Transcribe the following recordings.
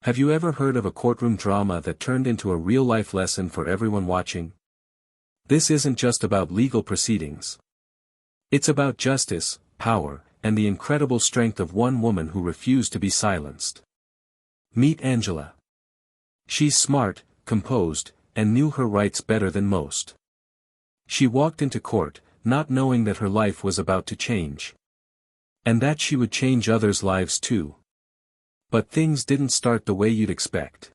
Have you ever heard of a courtroom drama that turned into a real-life lesson for everyone watching? This isn't just about legal proceedings. It's about justice, power, and the incredible strength of one woman who refused to be silenced. Meet Angela. She's smart, composed, and knew her rights better than most. She walked into court, not knowing that her life was about to change. And that she would change others' lives too. But things didn't start the way you'd expect.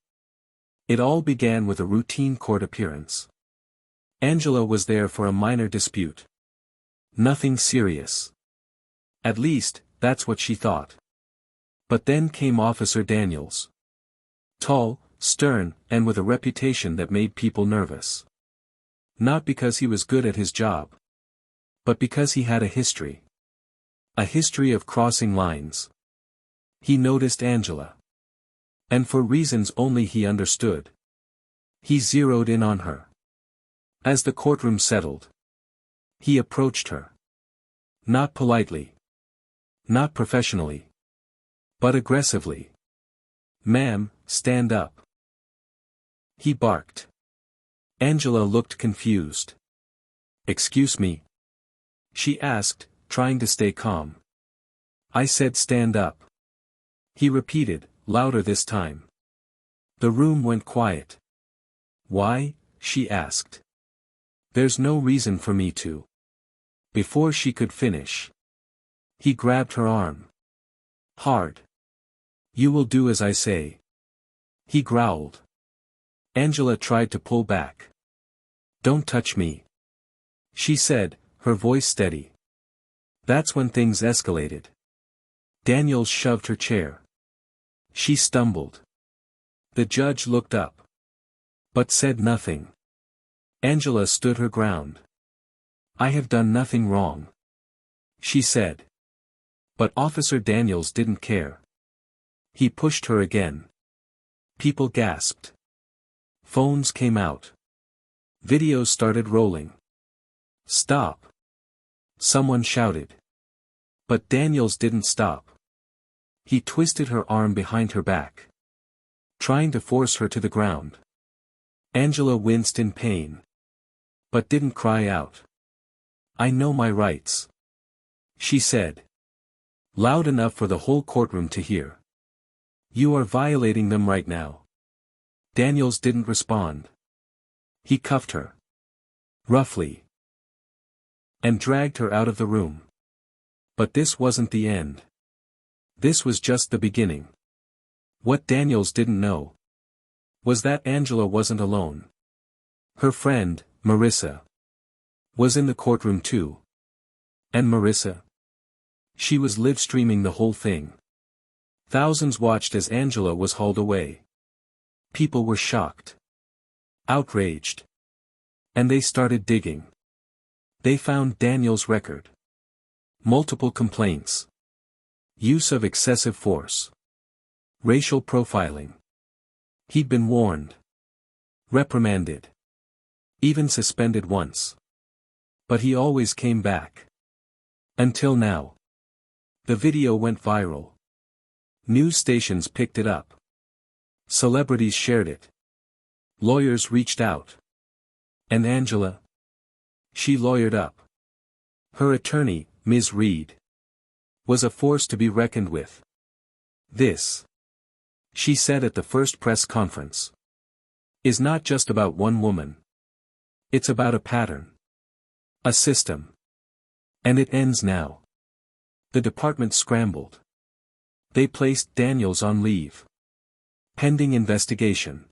It all began with a routine court appearance. Angela was there for a minor dispute. Nothing serious. At least, that's what she thought. But then came Officer Daniels. Tall, stern, and with a reputation that made people nervous. Not because he was good at his job. But because he had a history. A history of crossing lines. He noticed Angela. And for reasons only he understood. He zeroed in on her. As the courtroom settled. He approached her. Not politely. Not professionally. But aggressively. "Ma'am, stand up." He barked. Angela looked confused. "Excuse me?" she asked, trying to stay calm. "I said stand up." He repeated, louder this time. The room went quiet. "Why?" she asked. "There's no reason for me to." Before she could finish. He grabbed her arm. Hard. "You will do as I say." He growled. Angela tried to pull back. "Don't touch me," she said, her voice steady. That's when things escalated. Daniels shoved her chair. She stumbled. The judge looked up. But said nothing. Angela stood her ground. "I have done nothing wrong," she said. But Officer Daniels didn't care. He pushed her again. People gasped. Phones came out. Videos started rolling. "Stop!" someone shouted. But Daniels didn't stop. He twisted her arm behind her back. Trying to force her to the ground. Angela winced in pain. But didn't cry out. "I know my rights," she said. Loud enough for the whole courtroom to hear. "You are violating them right now." Daniels didn't respond. He cuffed her. Roughly. And dragged her out of the room. But this wasn't the end. This was just the beginning. What Daniels didn't know was that Angela wasn't alone. Her friend, Marissa, was in the courtroom too. And Marissa? She was live-streaming the whole thing. Thousands watched as Angela was hauled away. People were shocked. Outraged. And they started digging. They found Daniels' record. Multiple complaints. Use of excessive force. Racial profiling. He'd been warned. Reprimanded. Even suspended once. But he always came back. Until now. The video went viral. News stations picked it up. Celebrities shared it. Lawyers reached out. And Angela? She lawyered up. Her attorney, Ms. Reed, was a force to be reckoned with. "This," she said at the first press conference, "is not just about one woman. It's about a pattern. A system. And it ends now." The department scrambled. They placed Daniels on leave. Pending investigation.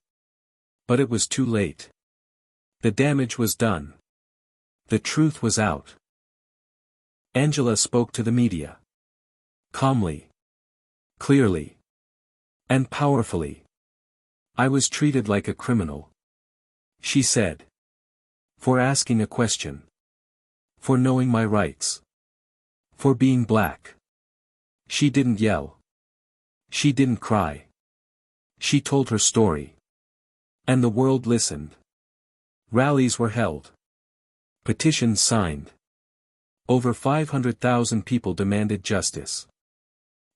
But it was too late. The damage was done. The truth was out. Angela spoke to the media. Calmly. Clearly. And powerfully. "I was treated like a criminal," she said. "For asking a question. For knowing my rights. For being black." She didn't yell. She didn't cry. She told her story. And the world listened. Rallies were held. Petitions signed. Over 500,000 people demanded justice.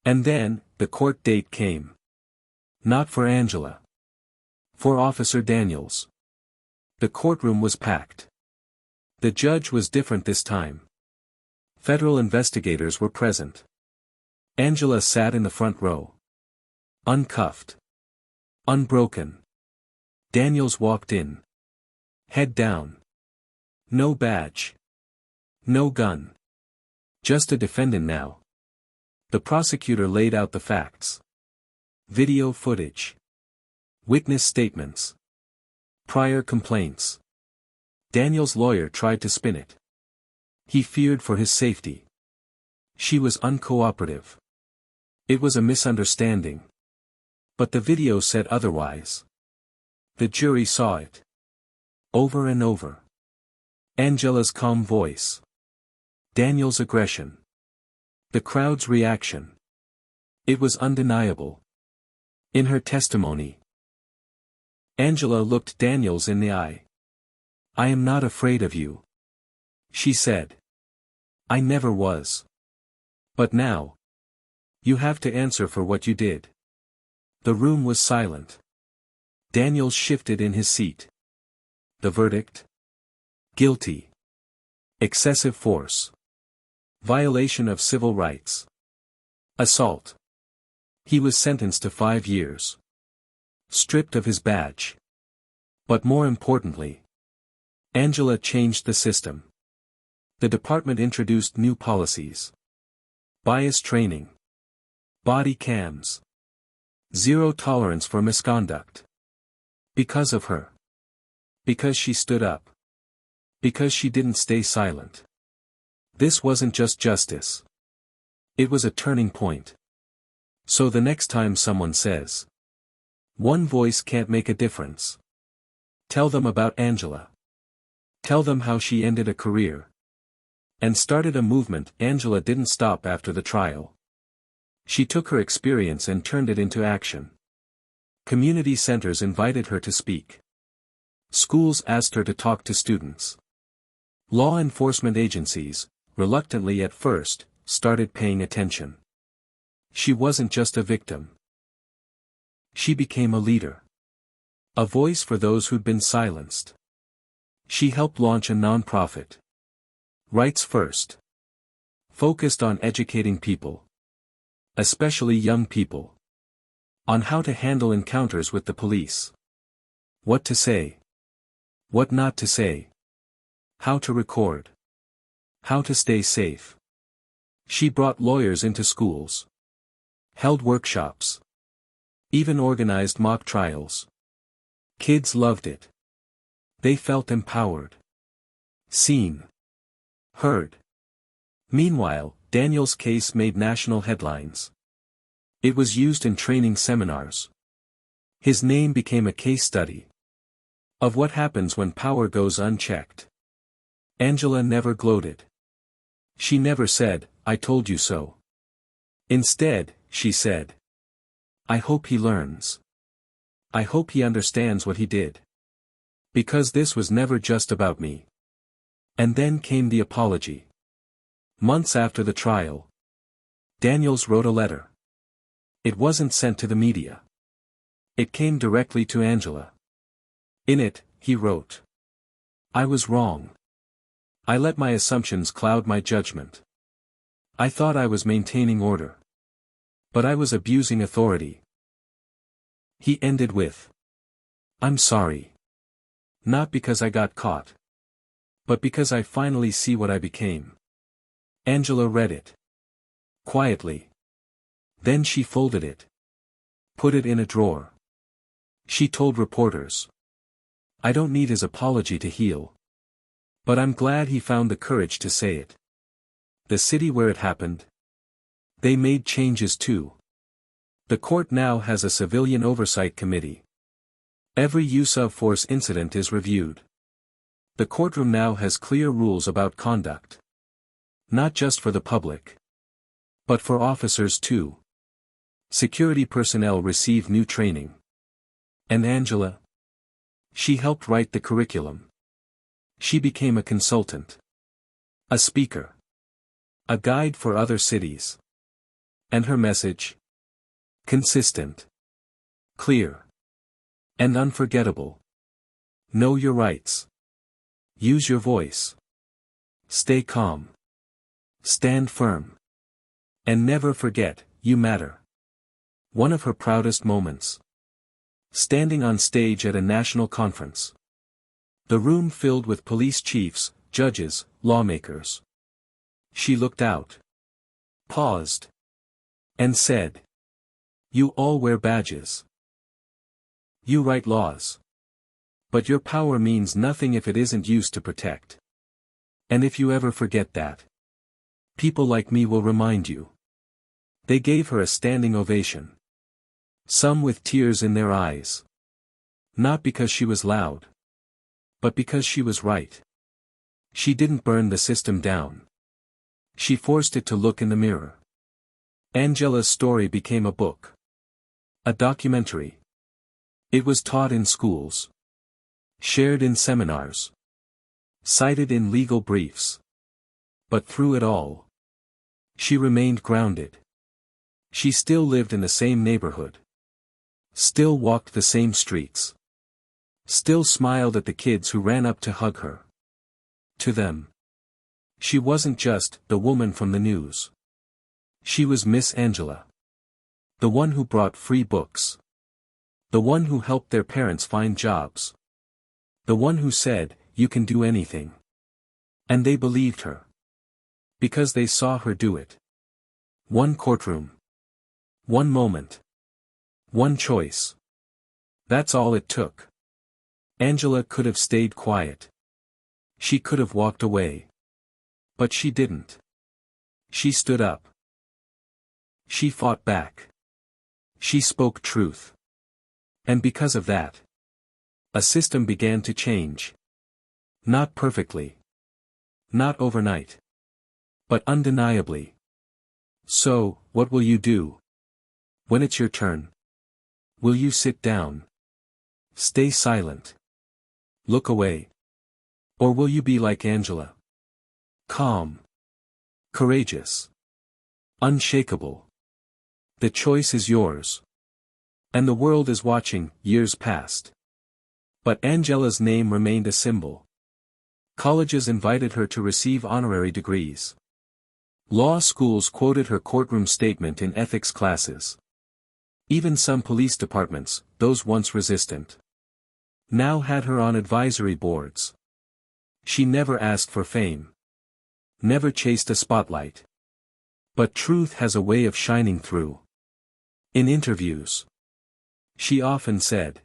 And then, the court date came. Not for Angela. For Officer Daniels. The courtroom was packed. The judge was different this time. Federal investigators were present. Angela sat in the front row. Uncuffed. Unbroken. Daniels walked in. Head down. No badge. No gun. Just a defendant now. The prosecutor laid out the facts. Video footage. Witness statements. Prior complaints. Daniel's lawyer tried to spin it. He feared for his safety. She was uncooperative. It was a misunderstanding. But the video said otherwise. The jury saw it. Over and over. Angela's calm voice. Daniel's aggression. The crowd's reaction. It was undeniable. In her testimony, Angela looked Daniels in the eye. "I am not afraid of you," she said. "I never was. But now, you have to answer for what you did." The room was silent. Daniels shifted in his seat. The verdict? Guilty. Excessive force. Violation of civil rights. Assault. He was sentenced to 5 years. Stripped of his badge. But more importantly, Angela changed the system. The department introduced new policies. Bias training. Body cams. Zero tolerance for misconduct. Because of her. Because she stood up. Because she didn't stay silent. This wasn't just justice. It was a turning point. So the next time someone says, "One voice can't make a difference," tell them about Angela. Tell them how she ended a career. And started a movement. Angela didn't stop after the trial. She took her experience and turned it into action. Community centers invited her to speak. Schools asked her to talk to students. Law enforcement agencies, reluctantly at first, started paying attention. She wasn't just a victim. She became a leader. A voice for those who'd been silenced. She helped launch a nonprofit. Rights First. Focused on educating people. Especially young people. On how to handle encounters with the police. What to say. What not to say. How to record. How to stay safe. She brought lawyers into schools. Held workshops. Even organized mock trials. Kids loved it. They felt empowered. Seen. Heard. Meanwhile, Daniel's case made national headlines. It was used in training seminars. His name became a case study. Of what happens when power goes unchecked. Angela never gloated. She never said, "I told you so." Instead, she said, "I hope he learns. I hope he understands what he did. Because this was never just about me." And then came the apology. Months after the trial, Daniels wrote a letter. It wasn't sent to the media. It came directly to Angela. In it, he wrote, "I was wrong. I let my assumptions cloud my judgment. I thought I was maintaining order. But I was abusing authority." He ended with, "I'm sorry. Not because I got caught. But because I finally see what I became." Angela read it. Quietly. Then she folded it. Put it in a drawer. She told reporters, "I don't need his apology to heal. But I'm glad he found the courage to say it." The city where it happened? They made changes too. The court now has a civilian oversight committee. Every use of force incident is reviewed. The courtroom now has clear rules about conduct. Not just for the public. But for officers too. Security personnel receive new training. And Angela? She helped write the curriculum. She became a consultant. A speaker. A guide for other cities. And her message? Consistent. Clear. And unforgettable. Know your rights. Use your voice. Stay calm. Stand firm. And never forget, you matter. One of her proudest moments. Standing on stage at a national conference. The room filled with police chiefs, judges, lawmakers. She looked out. Paused. And said. You all wear badges. You write laws. But your power means nothing if it isn't used to protect. And if you ever forget that, people like me will remind you. They gave her a standing ovation. Some with tears in their eyes. Not because she was loud. But because she was right. She didn't burn the system down. She forced it to look in the mirror. Angela's story became a book. A documentary. It was taught in schools. Shared in seminars. Cited in legal briefs. But through it all, she remained grounded. She still lived in the same neighborhood. Still walked the same streets. Still smiled at the kids who ran up to hug her. To them, she wasn't just the woman from the news. She was Miss Angela. The one who brought free books. The one who helped their parents find jobs. The one who said, you can do anything. And they believed her. Because they saw her do it. One courtroom. One moment. One choice. That's all it took. Angela could have stayed quiet. She could have walked away. But she didn't. She stood up. She fought back. She spoke truth. And because of that, a system began to change. Not perfectly. Not overnight. But undeniably. So, what will you do? When it's your turn? Will you sit down? Stay silent? Look away? Or will you be like Angela? Calm. Courageous. Unshakable. The choice is yours. And the world is watching. Years passed. But Angela's name remained a symbol. Colleges invited her to receive honorary degrees. Law schools quoted her courtroom statement in ethics classes. Even some police departments, those once resistant, now had her on advisory boards. She never asked for fame. Never chased a spotlight. But truth has a way of shining through. In interviews, she often said,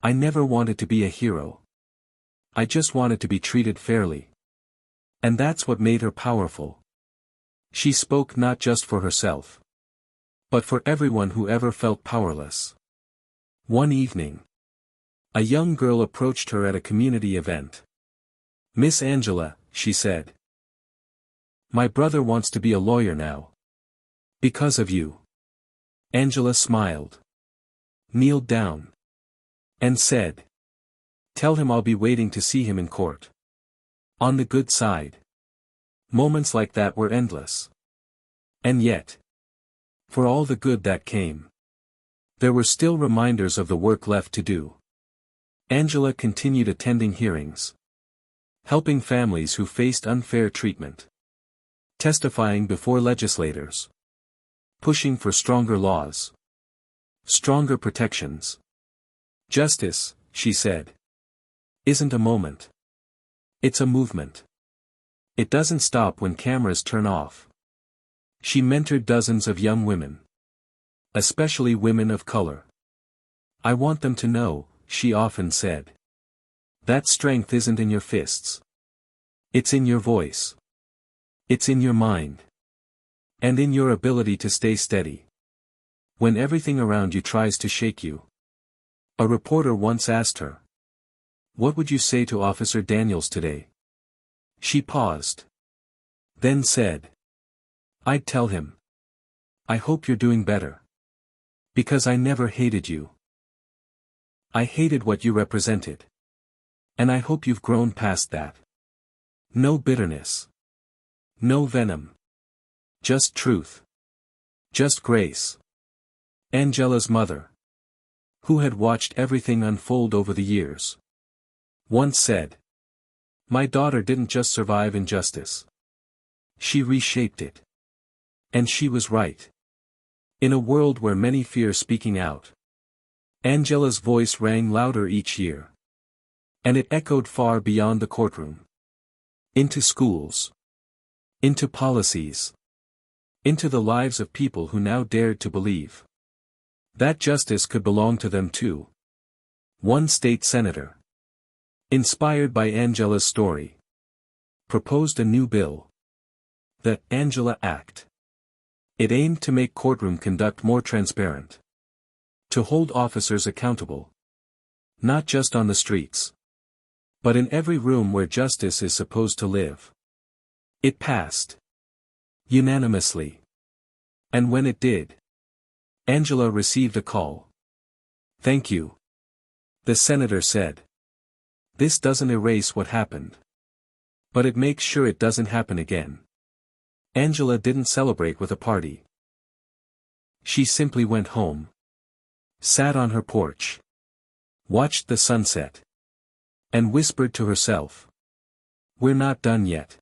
I never wanted to be a hero. I just wanted to be treated fairly. And that's what made her powerful. She spoke not just for herself, but for everyone who ever felt powerless. One evening, a young girl approached her at a community event. Miss Angela, she said. My brother wants to be a lawyer now. Because of you. Angela smiled. Kneeled down. And said. Tell him I'll be waiting to see him in court. On the good side. Moments like that were endless. And yet, for all the good that came, there were still reminders of the work left to do. Angela continued attending hearings. Helping families who faced unfair treatment. Testifying before legislators. Pushing for stronger laws. Stronger protections. Justice, she said, isn't a moment. It's a movement. It doesn't stop when cameras turn off. She mentored dozens of young women. Especially women of color. I want them to know, she often said. That strength isn't in your fists. It's in your voice. It's in your mind. And in your ability to stay steady. When everything around you tries to shake you. A reporter once asked her. What would you say to Officer Daniels today? She paused. Then said. I'd tell him. I hope you're doing better. Because I never hated you. I hated what you represented. And I hope you've grown past that. No bitterness. No venom. Just truth. Just grace. Angela's mother. who had watched everything unfold over the years, once said, "My daughter didn't just survive injustice. She reshaped it." And she was right. In a world where many fear speaking out, Angela's voice rang louder each year. And it echoed far beyond the courtroom. Into schools. Into policies. Into the lives of people who now dared to believe that justice could belong to them too. One state senator, inspired by Angela's story, proposed a new bill, the Angela Act. It aimed to make courtroom conduct more transparent, to hold officers accountable, not just on the streets, but in every room where justice is supposed to live. It passed unanimously. And when it did, Angela received a call. "Thank you," the senator said. "This doesn't erase what happened, but it makes sure it doesn't happen again." Angela didn't celebrate with a party. She simply went home, sat on her porch, watched the sunset, and whispered to herself, "We're not done yet."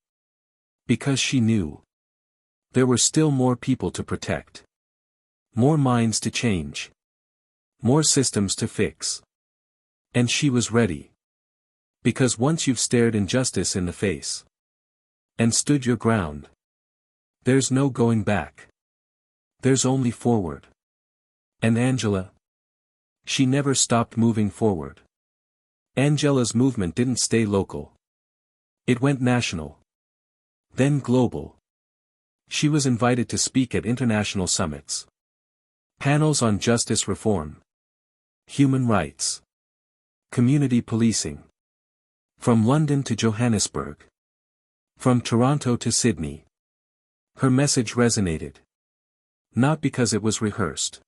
Because she knew there were still more people to protect, more minds to change, more systems to fix. And she was ready. Because once you've stared injustice in the face and stood your ground, there's no going back. There's only forward. And Angela? She never stopped moving forward. Angela's movement didn't stay local. It went national. Then global. She was invited to speak at international summits. Panels on justice reform, human rights, community policing. From London to Johannesburg. From Toronto to Sydney. Her message resonated. Not because it was rehearsed,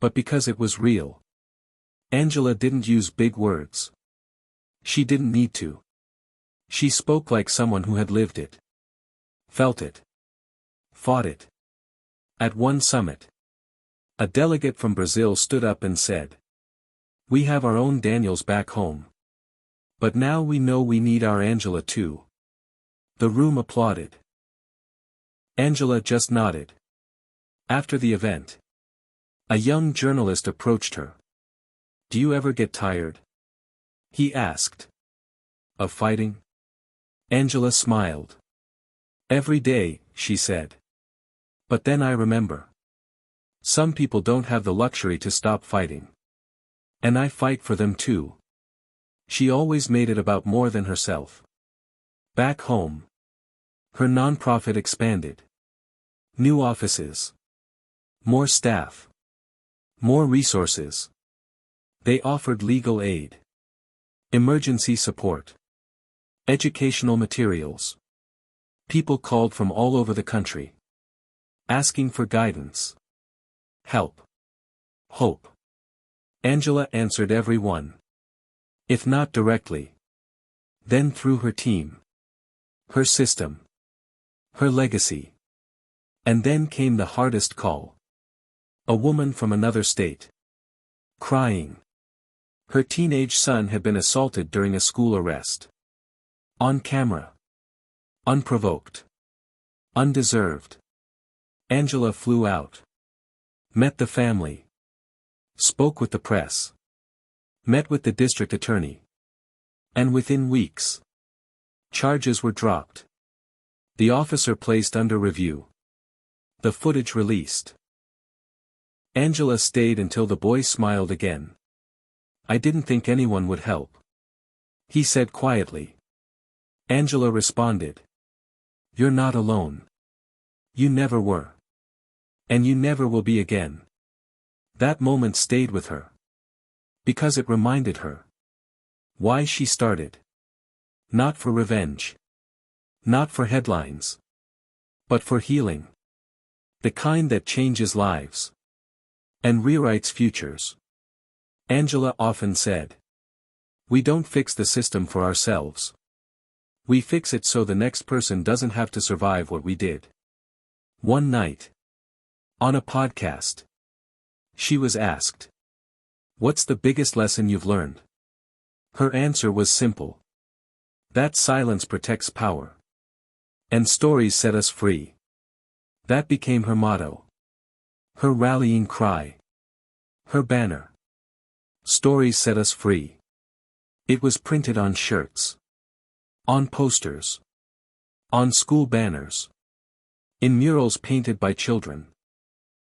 but because it was real. Angela didn't use big words. She didn't need to. She spoke like someone who had lived it, felt it, fought it. At one summit, a delegate from Brazil stood up and said, "We have our own Daniels back home. But now we know we need our Angela too." The room applauded. Angela just nodded. After the event, a young journalist approached her. "Do you ever get tired?" he asked. "Of fighting?" Angela smiled. "Every day," she said. "But then I remember. Some people don't have the luxury to stop fighting. And I fight for them too." She always made it about more than herself. Back home, her nonprofit expanded. New offices. More staff. More resources. They offered legal aid. Emergency support. Educational materials. People called from all over the country, asking for guidance, help, hope. Angela answered every one. If not directly, then through her team, her system, her legacy. And then came the hardest call. A woman from another state, crying. Her teenage son had been assaulted during a school arrest. On camera. Unprovoked. Undeserved. Angela flew out. Met the family. Spoke with the press. Met with the district attorney. And within weeks, charges were dropped. The officer placed under review. The footage released. Angela stayed until the boy smiled again. "I didn't think anyone would help," he said quietly. Angela responded. "You're not alone. You never were. And you never will be again." That moment stayed with her. Because it reminded her why she started. Not for revenge. Not for headlines. But for healing. The kind that changes lives. And rewrites futures. Angela often said, "We don't fix the system for ourselves. We fix it so the next person doesn't have to survive what we did." One night, on a podcast, she was asked, What's the biggest lesson you've learned? Her answer was simple. That silence protects power. And stories set us free. That became her motto. Her rallying cry. Her banner. Stories set us free. It was printed on shirts. On posters. On school banners. In murals painted by children.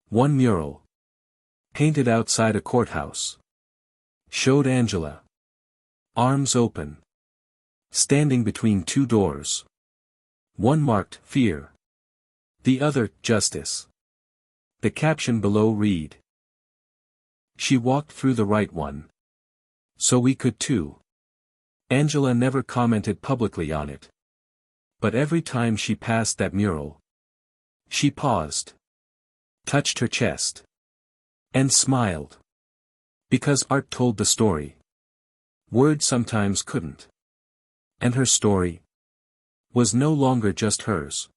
One mural, painted outside a courthouse, showed Angela, arms open, standing between two doors. One marked fear. The other, justice. The caption below read, "She walked through the right one. So we could too." Angela never commented publicly on it. But every time she passed that mural, she paused, touched her chest, and smiled. Because art told the story. Words sometimes couldn't. And her story was no longer just hers.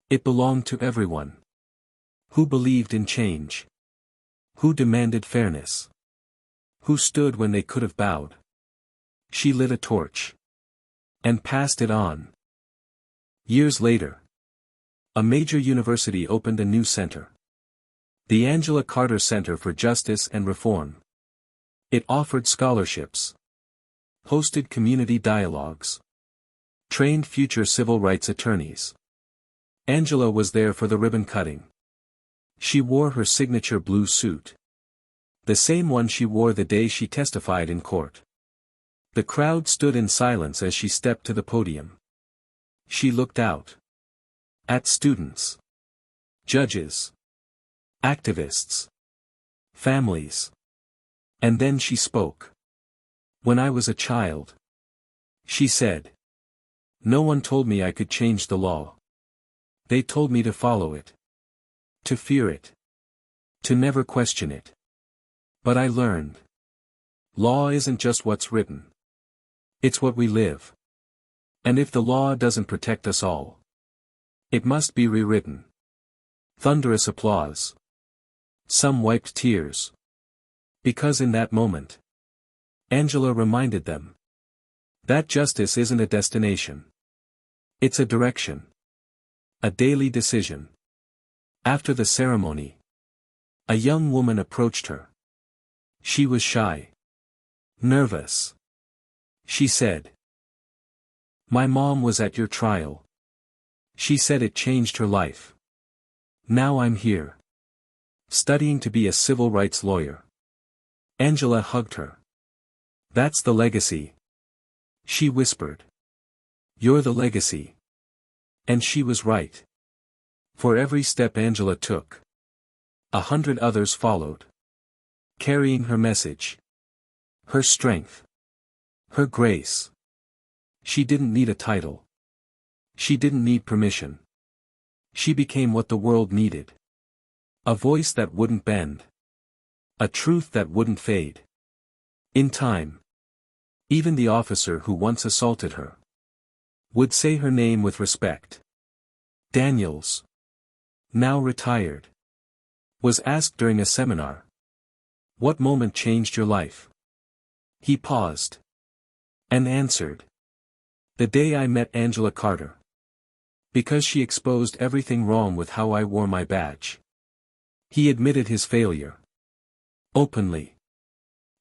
It belonged to everyone who believed in change, who demanded fairness, who stood when they could have bowed. She lit a torch and passed it on. Years later, a major university opened a new center. The Angela Carter Center for Justice and Reform. It offered scholarships, hosted community dialogues, trained future civil rights attorneys. Angela was there for the ribbon cutting. She wore her signature blue suit. The same one she wore the day she testified in court. The crowd stood in silence as she stepped to the podium. She looked out. At students. Judges. Activists. Families. And then she spoke. "When I was a child," she said, "no one told me I could change the law. They told me to follow it. To fear it. To never question it. But I learned. Law isn't just what's written. It's what we live. And if the law doesn't protect us all, it must be rewritten." Thunderous applause. Some wiped tears. Because in that moment, Angela reminded them that justice isn't a destination. It's a direction. A daily decision. After the ceremony, a young woman approached her. She was shy. Nervous. She said, "My mom was at your trial. She said it changed her life. Now I'm here. Studying to be a civil rights lawyer." Angela hugged her. "That's the legacy," she whispered. "You're the legacy." And she was right. For every step Angela took, 100 others followed. Carrying her message. Her strength. Her grace. She didn't need a title. She didn't need permission. She became what the world needed. A voice that wouldn't bend. A truth that wouldn't fade. In time, even the officer who once assaulted her would say her name with respect. Daniels, now retired, was asked during a seminar, "What moment changed your life?" He paused and answered, "The day I met Angela Carter. Because she exposed everything wrong with how I wore my badge." He admitted his failure. Openly.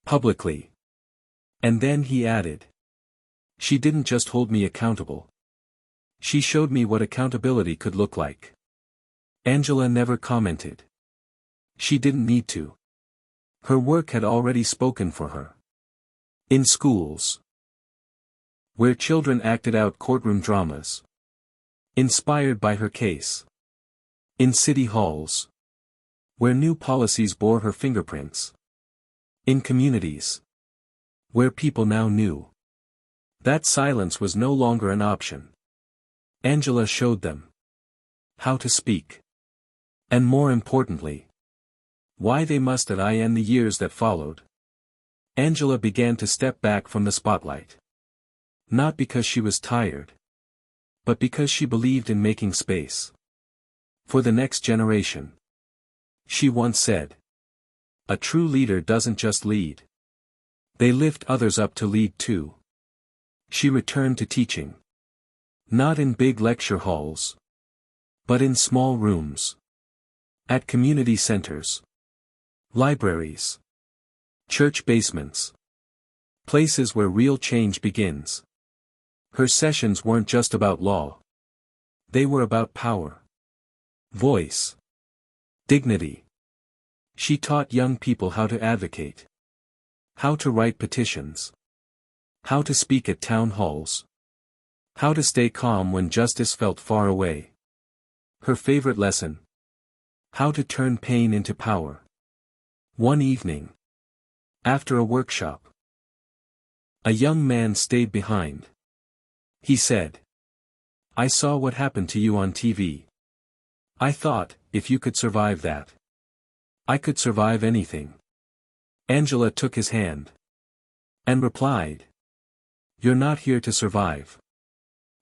Publicly. And then he added, "She didn't just hold me accountable. She showed me what accountability could look like." Angela never commented. She didn't need to. Her work had already spoken for her. In schools, where children acted out courtroom dramas, inspired by her case. In city halls, where new policies bore her fingerprints. In communities, where people now knew that silence was no longer an option. Angela showed them how to speak. And more importantly, why they must. In the years that followed, Angela began to step back from the spotlight. Not because she was tired, but because she believed in making space for the next generation. She once said, A true leader doesn't just lead. They lift others up to lead too. She returned to teaching. Not in big lecture halls, but in small rooms. At community centers. Libraries. Church basements. Places where real change begins. Her sessions weren't just about law. They were about power. Voice. Dignity. She taught young people how to advocate. How to write petitions. How to speak at town halls. How to stay calm when justice felt far away. Her favorite lesson. How to turn pain into power. One evening. After a workshop. A young man stayed behind. He said, "I saw what happened to you on TV. I thought, if you could survive that, I could survive anything." Angela took his hand. And replied, "You're not here to survive.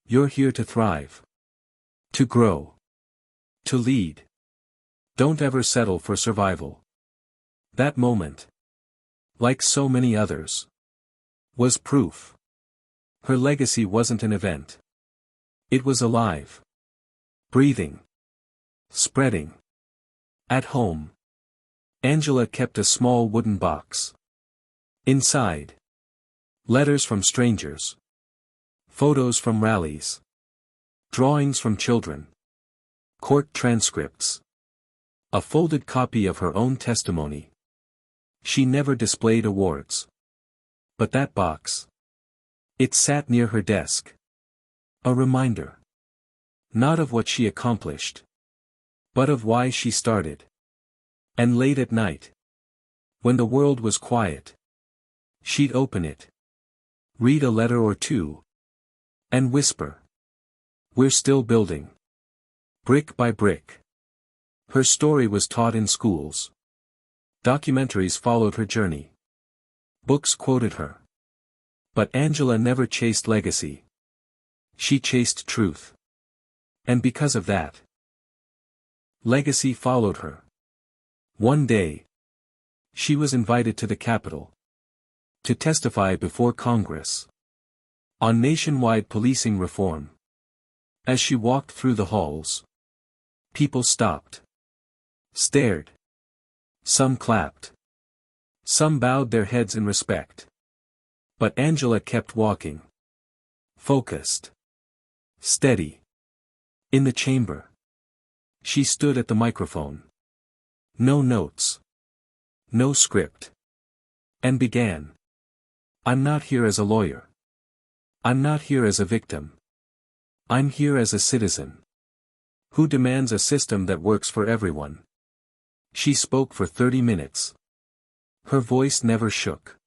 You're here to thrive. To grow. To lead. Don't ever settle for survival." That moment, like so many others, was proof. Her legacy wasn't an event. It was alive. Breathing. Spreading. At home. Angela kept a small wooden box. Inside. Letters from strangers. Photos from rallies. Drawings from children. Court transcripts. A folded copy of her own testimony. She never displayed awards. But that box. It sat near her desk. A reminder. Not of what she accomplished. But of why she started. And late at night. When the world was quiet. She'd open it. Read a letter or two. And whisper. "We're still building. Brick by brick." Her story was taught in schools. Documentaries followed her journey. Books quoted her. But Angela never chased legacy. She chased truth. And because of that, legacy followed her. One day, she was invited to the Capitol to testify before Congress on nationwide policing reform. As she walked through the halls, people stopped, stared. Some clapped. Some bowed their heads in respect. But Angela kept walking. Focused. Steady. In the chamber. She stood at the microphone. No notes. No script. And began. "I'm not here as a lawyer. I'm not here as a victim. I'm here as a citizen. Who demands a system that works for everyone." She spoke for 30 minutes. Her voice never shook.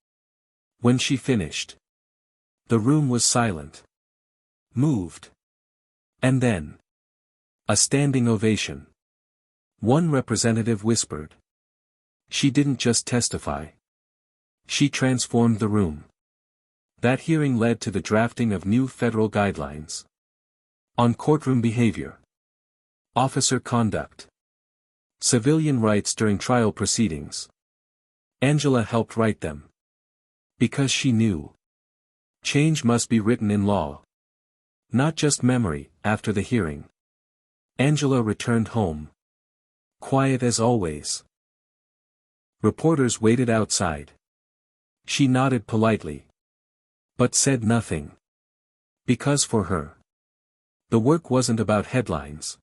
When she finished, the room was silent. Moved. And then, a standing ovation. One representative whispered. She didn't just testify. She transformed the room. That hearing led to the drafting of new federal guidelines. On courtroom behavior. Officer conduct. Civilian rights during trial proceedings. Angela helped write them. Because she knew. Change must be written in law. Not just memory. After the hearing, Angela returned home. Quiet as always. Reporters waited outside. She nodded politely. But said nothing. Because for her, the work wasn't about headlines.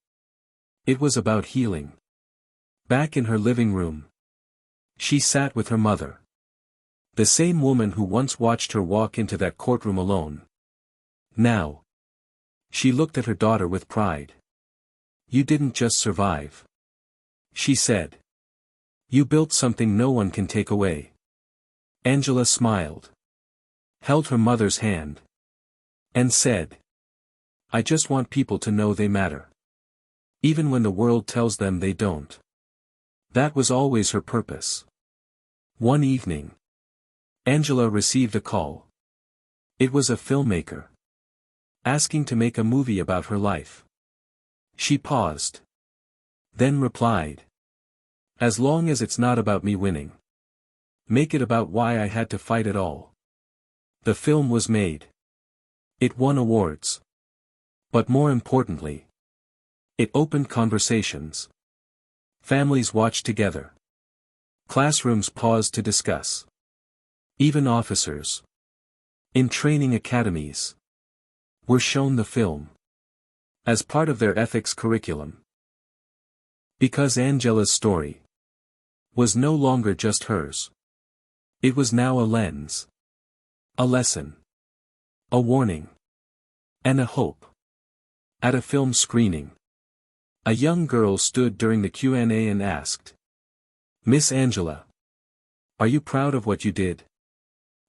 It was about healing. Back in her living room, she sat with her mother. The same woman who once watched her walk into that courtroom alone. Now, she looked at her daughter with pride. "You didn't just survive," she said. "You built something no one can take away." Angela smiled. Held her mother's hand. And said, "I just want people to know they matter. Even when the world tells them they don't." That was always her purpose. One evening, Angela received a call. It was a filmmaker. Asking to make a movie about her life. She paused. Then replied. "As long as it's not about me winning." Make it about why I had to fight it all. The film was made. It won awards. But more importantly, it opened conversations. Families watched together. Classrooms paused to discuss. Even officers, in training academies, were shown the film as part of their ethics curriculum. Because Angela's story was no longer just hers. It was now a lens, a lesson, a warning, and a hope. At a film screening, a young girl stood during the Q&A and asked, "Miss Angela, are you proud of what you did?"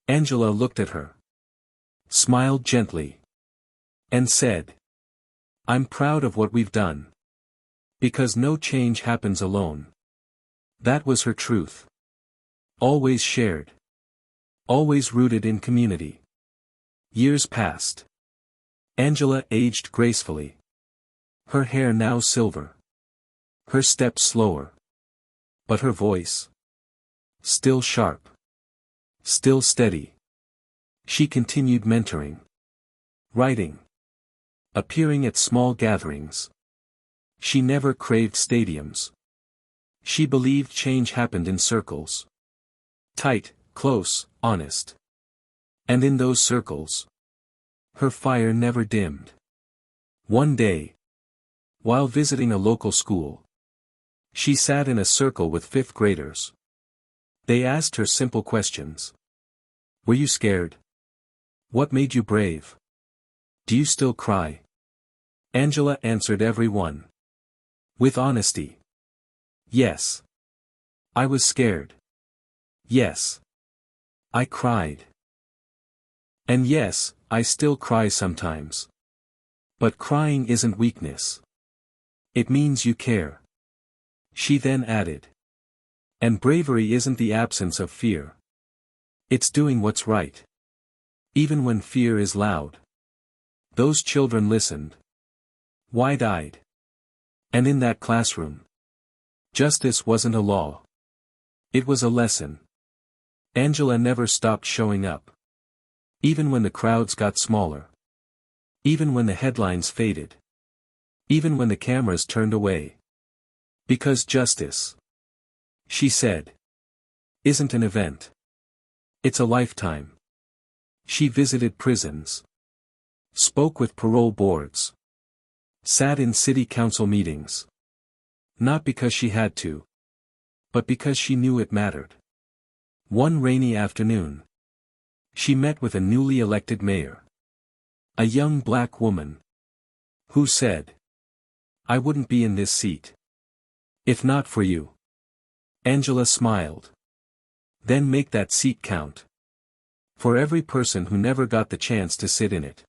Angela looked at her, smiled gently, and said, "I'm proud of what we've done. Because no change happens alone." That was her truth. Always shared. Always rooted in community. Years passed. Angela aged gracefully. Her hair now silver. Her steps slower. But her voice, still sharp. Still steady. She continued mentoring. Writing. Appearing at small gatherings. She never craved stadiums. She believed change happened in circles. Tight, close, honest. And in those circles, her fire never dimmed. One day, while visiting a local school, she sat in a circle with fifth graders. They asked her simple questions. Were you scared? What made you brave? Do you still cry? Angela answered every one. With honesty. Yes. I was scared. Yes. I cried. And yes, I still cry sometimes. But crying isn't weakness. It means you care. She then added. And bravery isn't the absence of fear. It's doing what's right. Even when fear is loud. Those children listened. Wide-eyed. And in that classroom, justice wasn't a law. It was a lesson. Angela never stopped showing up. Even when the crowds got smaller. Even when the headlines faded. Even when the cameras turned away. Because justice, she said, isn't an event. It's a lifetime. She visited prisons. Spoke with parole boards. Sat in city council meetings. Not because she had to. But because she knew it mattered. One rainy afternoon, she met with a newly elected mayor. A young black woman. Who said, "I wouldn't be in this seat if not for you." Angela smiled. Then make that seat count. For every person who never got the chance to sit in it.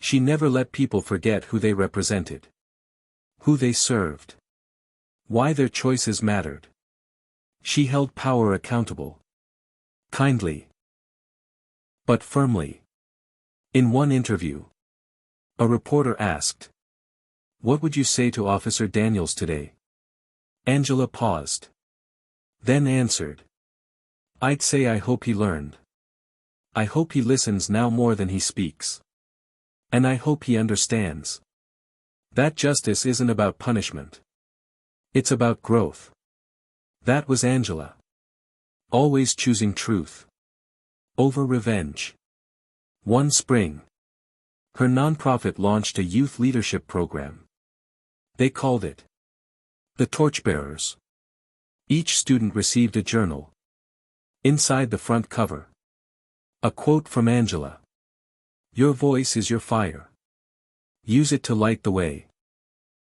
She never let people forget who they represented. Who they served. Why their choices mattered. She held power accountable. Kindly. But firmly. In one interview, a reporter asked, "What would you say to Officer Daniels today?" Angela paused. Then answered, "I'd say I hope he learned. I hope he listens now more than he speaks. And I hope he understands. That justice isn't about punishment. It's about growth." That was Angela. Always choosing truth. Over revenge. One spring, her nonprofit launched a youth leadership program. They called it the Torchbearers. Each student received a journal. Inside the front cover, a quote from Angela. "Your voice is your fire. Use it to light the way."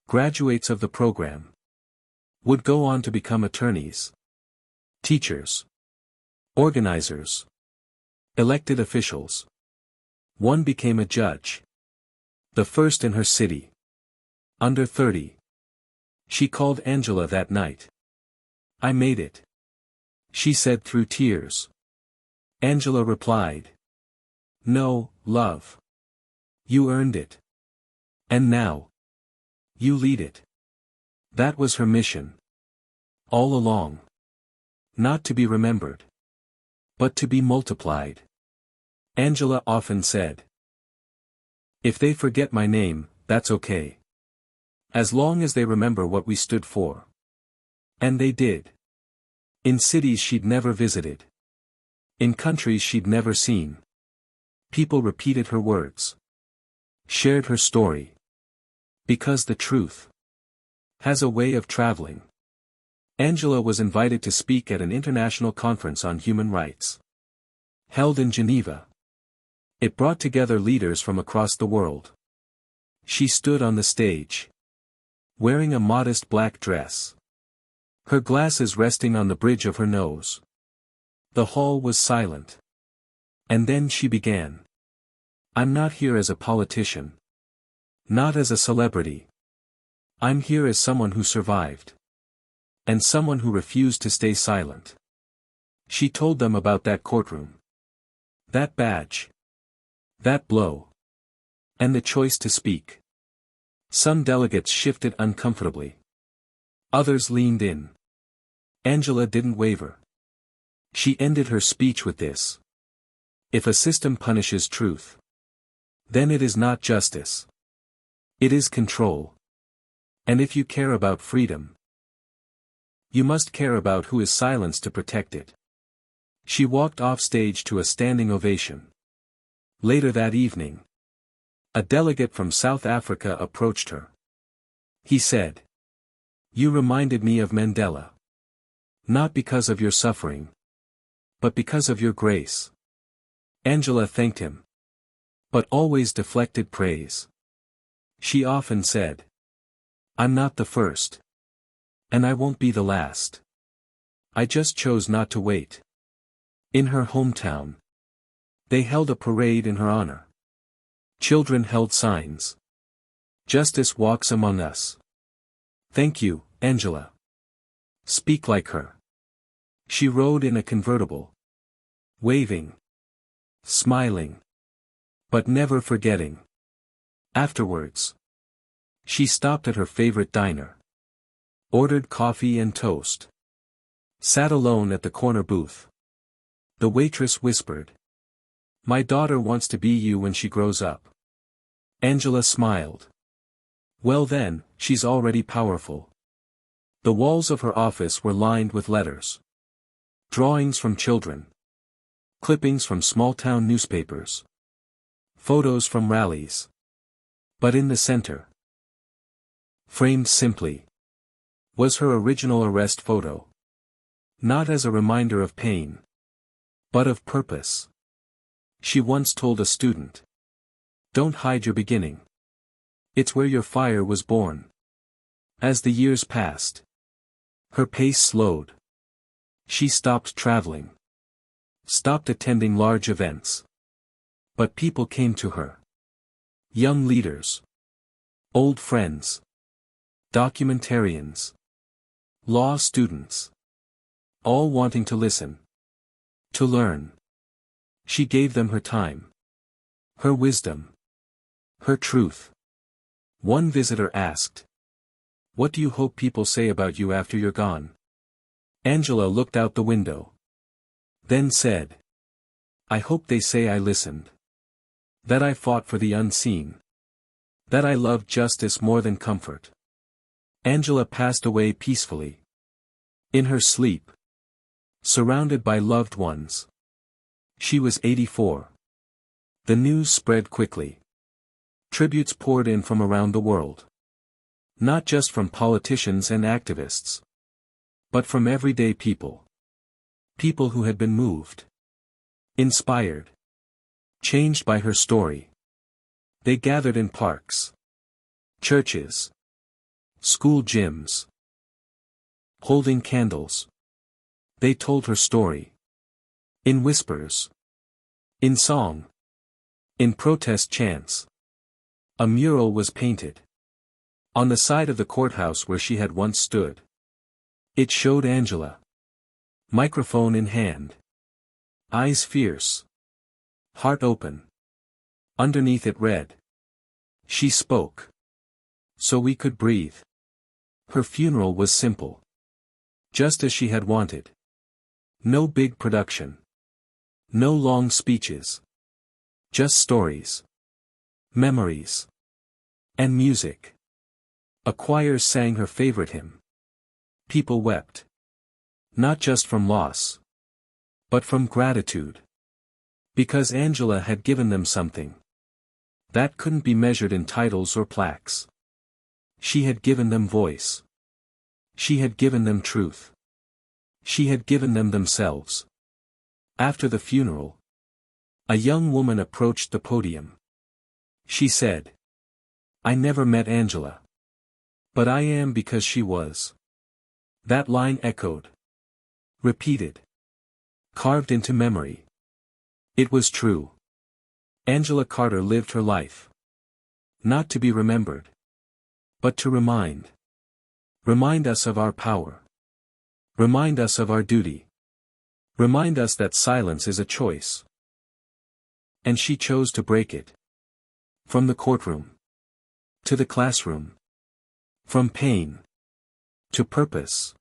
Graduates of the program would go on to become attorneys, teachers, organizers, elected officials. One became a judge. The first in her city. Under 30. She called Angela that night. "I made it," she said through tears. Angela replied, "No, love. You earned it. And now, you lead it." That was her mission. All along. Not to be remembered. but to be multiplied. Angela often said. If they forget my name, that's okay. As long as they remember what we stood for. And they did. In cities she'd never visited. In countries she'd never seen. People repeated her words. Shared her story. Because the truth has a way of traveling. Angela was invited to speak at an international conference on human rights. Held in Geneva. It brought together leaders from across the world. She stood on the stage. Wearing a modest black dress. Her glasses resting on the bridge of her nose. The hall was silent. And then she began. I'm not here as a politician. Not as a celebrity. I'm here as someone who survived. And someone who refused to stay silent. She told them about that courtroom. That badge. That blow. And the choice to speak. Some delegates shifted uncomfortably. Others leaned in. Angela didn't waver. She ended her speech with this. If a system punishes truth, then it is not justice. It is control. And if you care about freedom, you must care about who is silenced to protect it. She walked off stage to a standing ovation. Later that evening, a delegate from South Africa approached her. He said, "You reminded me of Mandela. Not because of your suffering, but because of your grace." Angela thanked him. But always deflected praise. She often said, "I'm not the first. And I won't be the last. I just chose not to wait." In her hometown, they held a parade in her honor. Children held signs. Justice walks among us. Thank you, Angela. Speak like her. She rode in a convertible. Waving. Smiling. But never forgetting. Afterwards, she stopped at her favorite diner. Ordered coffee and toast. Sat alone at the corner booth. The waitress whispered, "My daughter wants to be you when she grows up." Angela smiled. Well then, she's already powerful. The walls of her office were lined with letters. Drawings from children. Clippings from small-town newspapers. Photos from rallies. But in the center, framed simply, was her original arrest photo. Not as a reminder of pain, but of purpose. She once told a student, "Don't hide your beginning. It's where your fire was born." As the years passed, her pace slowed. She stopped traveling. Stopped attending large events. But people came to her. Young leaders. Old friends. Documentarians. Law students. All wanting to listen. To learn. She gave them her time. Her wisdom. Her truth. One visitor asked, "What do you hope people say about you after you're gone?" Angela looked out the window. Then said, "I hope they say I listened. That I fought for the unseen. That I loved justice more than comfort." Angela passed away peacefully. In her sleep. Surrounded by loved ones. She was 84. The news spread quickly. Tributes poured in from around the world. Not just from politicians and activists. But from everyday people. People who had been moved. Inspired. Changed by her story. They gathered in parks. Churches. School gyms. Holding candles. They told her story. In whispers. In song. In protest chants. A mural was painted. On the side of the courthouse where she had once stood. It showed Angela. Microphone in hand. Eyes fierce. Heart open. Underneath it read. She spoke. So we could breathe. Her funeral was simple. Just as she had wanted. No big production. No long speeches. Just stories. Memories. And music. A choir sang her favorite hymn. People wept. Not just from loss. But from gratitude. Because Angela had given them something. That couldn't be measured in titles or plaques. She had given them voice. She had given them truth. She had given them themselves. After the funeral, a young woman approached the podium. She said, "I never met Angela. But I am because she was." That line echoed. Repeated. Carved into memory. It was true. Angela Carter lived her life. Not to be remembered. But to remind. Remind us of our power. Remind us of our duty. Remind us that silence is a choice. And she chose to break it. From the courtroom. To the classroom. From pain. To purpose.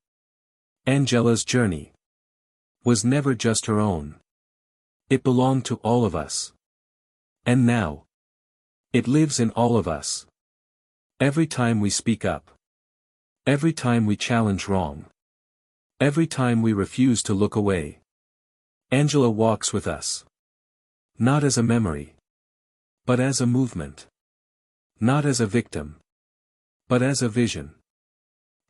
Angela's journey was never just her own. It belonged to all of us. And now, it lives in all of us. Every time we speak up. Every time we challenge wrong. Every time we refuse to look away. Angela walks with us. Not as a memory. But as a movement. Not as a victim. But as a vision.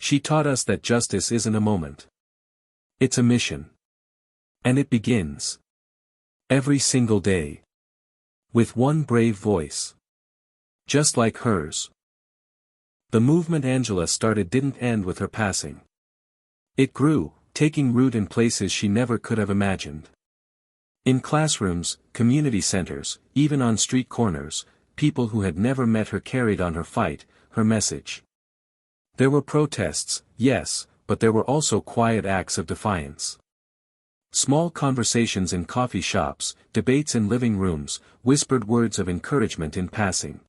She taught us that justice isn't a moment. It's a mission. And it begins. Every single day. With one brave voice. Just like hers. The movement Angela started didn't end with her passing. It grew, taking root in places she never could have imagined. In classrooms, community centers, even on street corners, people who had never met her carried on her fight, her message. There were protests, yes, but there were also quiet acts of defiance. Small conversations in coffee shops, debates in living rooms, whispered words of encouragement in passing.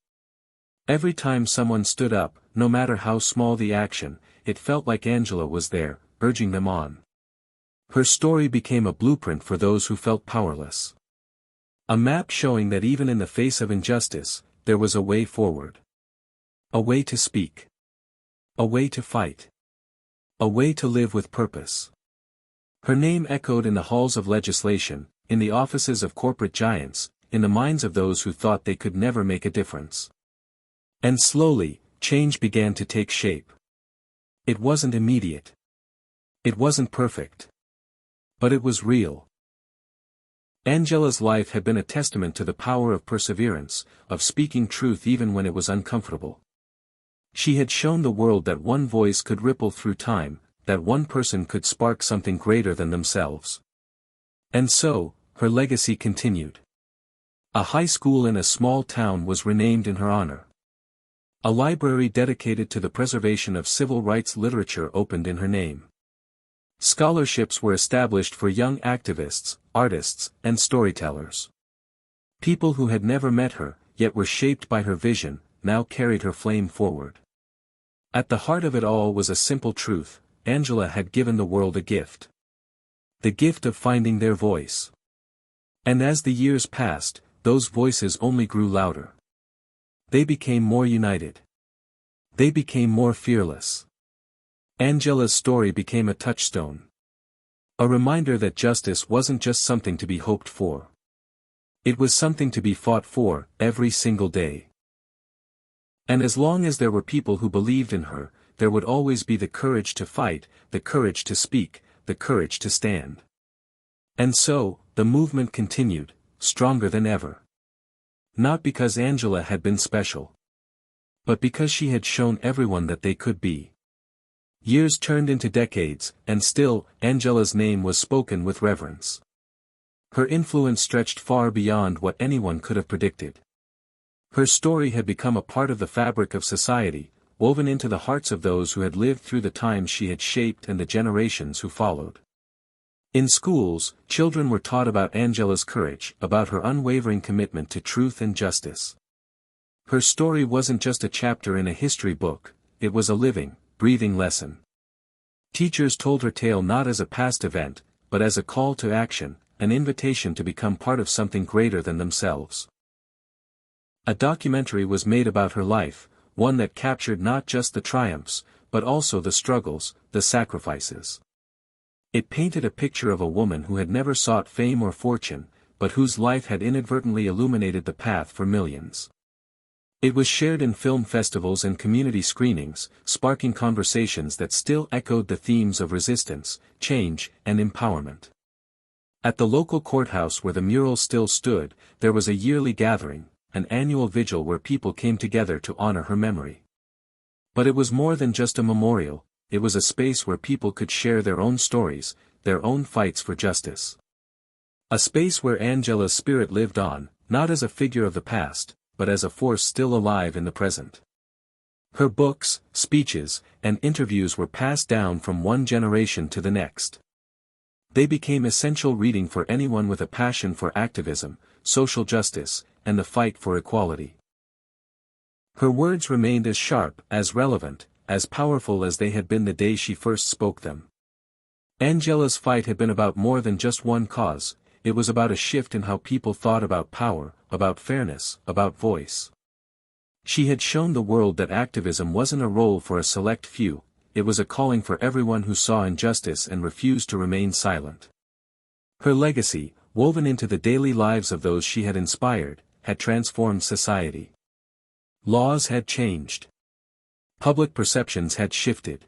Every time someone stood up, no matter how small the action, it felt like Angela was there, urging them on. Her story became a blueprint for those who felt powerless. A map showing that even in the face of injustice, there was a way forward. A way to speak. A way to fight. A way to live with purpose. Her name echoed in the halls of legislation, in the offices of corporate giants, in the minds of those who thought they could never make a difference. And slowly, change began to take shape. It wasn't immediate. It wasn't perfect. But it was real. Angela's life had been a testament to the power of perseverance, of speaking truth even when it was uncomfortable. She had shown the world that one voice could ripple through time, that one person could spark something greater than themselves. And so, her legacy continued. A high school in a small town was renamed in her honor. A library dedicated to the preservation of civil rights literature opened in her name. Scholarships were established for young activists, artists, and storytellers. People who had never met her, yet were shaped by her vision, now carried her flame forward. At the heart of it all was a simple truth: Angela had given the world a gift. The gift of finding their voice. And as the years passed, those voices only grew louder. They became more united. They became more fearless. Angela's story became a touchstone. A reminder that justice wasn't just something to be hoped for. It was something to be fought for, every single day. And as long as there were people who believed in her, there would always be the courage to fight, the courage to speak, the courage to stand. And so, the movement continued, stronger than ever. Not because Angela had been special. But because she had shown everyone that they could be. Years turned into decades, and still, Angela's name was spoken with reverence. Her influence stretched far beyond what anyone could have predicted. Her story had become a part of the fabric of society, woven into the hearts of those who had lived through the times she had shaped and the generations who followed. In schools, children were taught about Angela's courage, about her unwavering commitment to truth and justice. Her story wasn't just a chapter in a history book, it was a living, breathing lesson. Teachers told her tale not as a past event, but as a call to action, an invitation to become part of something greater than themselves. A documentary was made about her life, one that captured not just the triumphs, but also the struggles, the sacrifices. It painted a picture of a woman who had never sought fame or fortune, but whose life had inadvertently illuminated the path for millions. It was shared in film festivals and community screenings, sparking conversations that still echoed the themes of resistance, change, and empowerment. At the local courthouse where the mural still stood, there was a yearly gathering, an annual vigil where people came together to honor her memory. But it was more than just a memorial, it was a space where people could share their own stories, their own fights for justice. A space where Angela's spirit lived on, not as a figure of the past, but as a force still alive in the present. Her books, speeches, and interviews were passed down from one generation to the next. They became essential reading for anyone with a passion for activism, social justice, and the fight for equality. Her words remained as sharp, as relevant, as powerful as they had been the day she first spoke them. Angela's fight had been about more than just one cause, it was about a shift in how people thought about power, about fairness, about voice. She had shown the world that activism wasn't a role for a select few, it was a calling for everyone who saw injustice and refused to remain silent. Her legacy, woven into the daily lives of those she had inspired, had transformed society. Laws had changed. Public perceptions had shifted.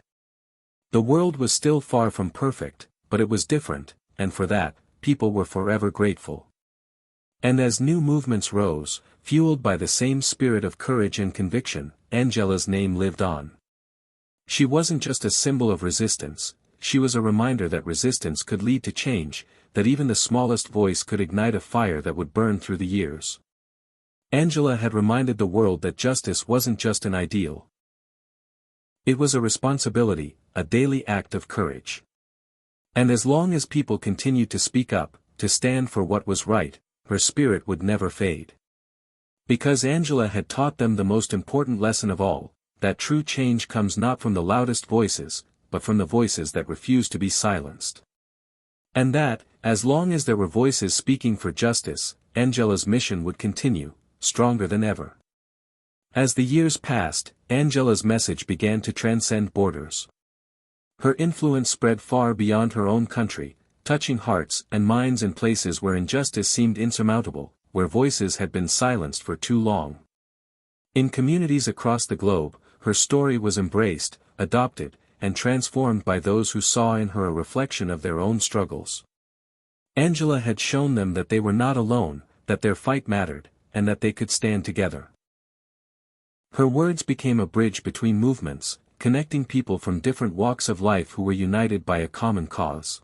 The world was still far from perfect, but it was different, and for that, people were forever grateful. And as new movements rose, fueled by the same spirit of courage and conviction, Angela's name lived on. She wasn't just a symbol of resistance, she was a reminder that resistance could lead to change, that even the smallest voice could ignite a fire that would burn through the years. Angela had reminded the world that justice wasn't just an ideal. It was a responsibility, a daily act of courage. And as long as people continued to speak up, to stand for what was right, her spirit would never fade. Because Angela had taught them the most important lesson of all, that true change comes not from the loudest voices, but from the voices that refuse to be silenced. And that, as long as there were voices speaking for justice, Angela's mission would continue, stronger than ever. As the years passed, Angela's message began to transcend borders. Her influence spread far beyond her own country, touching hearts and minds in places where injustice seemed insurmountable, where voices had been silenced for too long. In communities across the globe, her story was embraced, adopted, and transformed by those who saw in her a reflection of their own struggles. Angela had shown them that they were not alone, that their fight mattered, and that they could stand together. Her words became a bridge between movements, connecting people from different walks of life who were united by a common cause.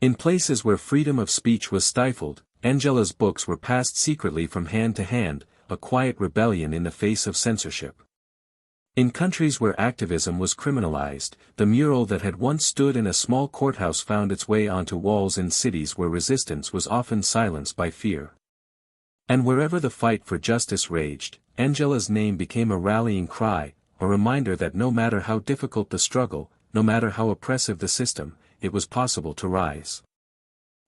In places where freedom of speech was stifled, Angela's books were passed secretly from hand to hand, a quiet rebellion in the face of censorship. In countries where activism was criminalized, the mural that had once stood in a small courthouse found its way onto walls in cities where resistance was often silenced by fear. And wherever the fight for justice raged, Angela's name became a rallying cry, a reminder that no matter how difficult the struggle, no matter how oppressive the system, it was possible to rise.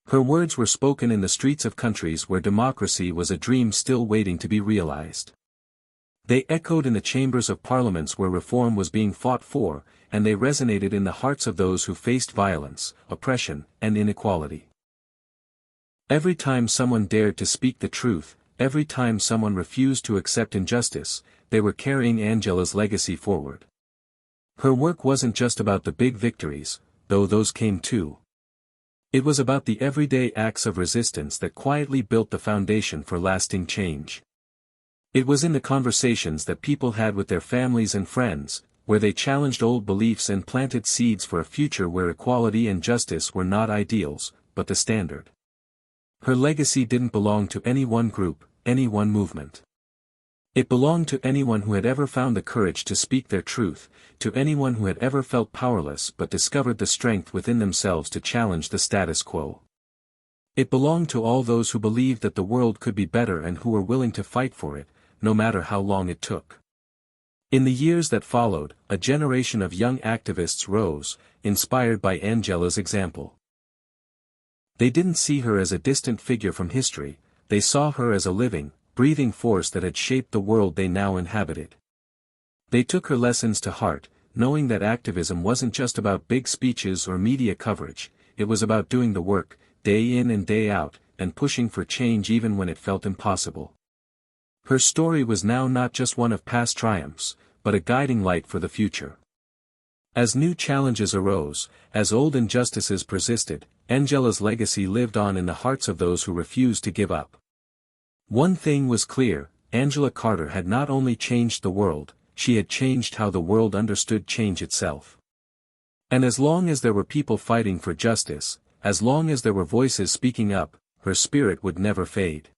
Her words were spoken in the streets of countries where democracy was a dream still waiting to be realized. They echoed in the chambers of parliaments where reform was being fought for, and they resonated in the hearts of those who faced violence, oppression, and inequality. Every time someone dared to speak the truth, every time someone refused to accept injustice, they were carrying Angela's legacy forward. Her work wasn't just about the big victories, though those came too. It was about the everyday acts of resistance that quietly built the foundation for lasting change. It was in the conversations that people had with their families and friends, where they challenged old beliefs and planted seeds for a future where equality and justice were not ideals, but the standard. Her legacy didn't belong to any one group, any one movement. It belonged to anyone who had ever found the courage to speak their truth, to anyone who had ever felt powerless but discovered the strength within themselves to challenge the status quo. It belonged to all those who believed that the world could be better and who were willing to fight for it, no matter how long it took. In the years that followed, a generation of young activists rose, inspired by Angela's example. They didn't see her as a distant figure from history, they saw her as a living, breathing force that had shaped the world they now inhabited. They took her lessons to heart, knowing that activism wasn't just about big speeches or media coverage, it was about doing the work, day in and day out, and pushing for change even when it felt impossible. Her story was now not just one of past triumphs, but a guiding light for the future. As new challenges arose, as old injustices persisted, Angela's legacy lived on in the hearts of those who refused to give up. One thing was clear, Angela Carter had not only changed the world, she had changed how the world understood change itself. And as long as there were people fighting for justice, as long as there were voices speaking up, her spirit would never fade.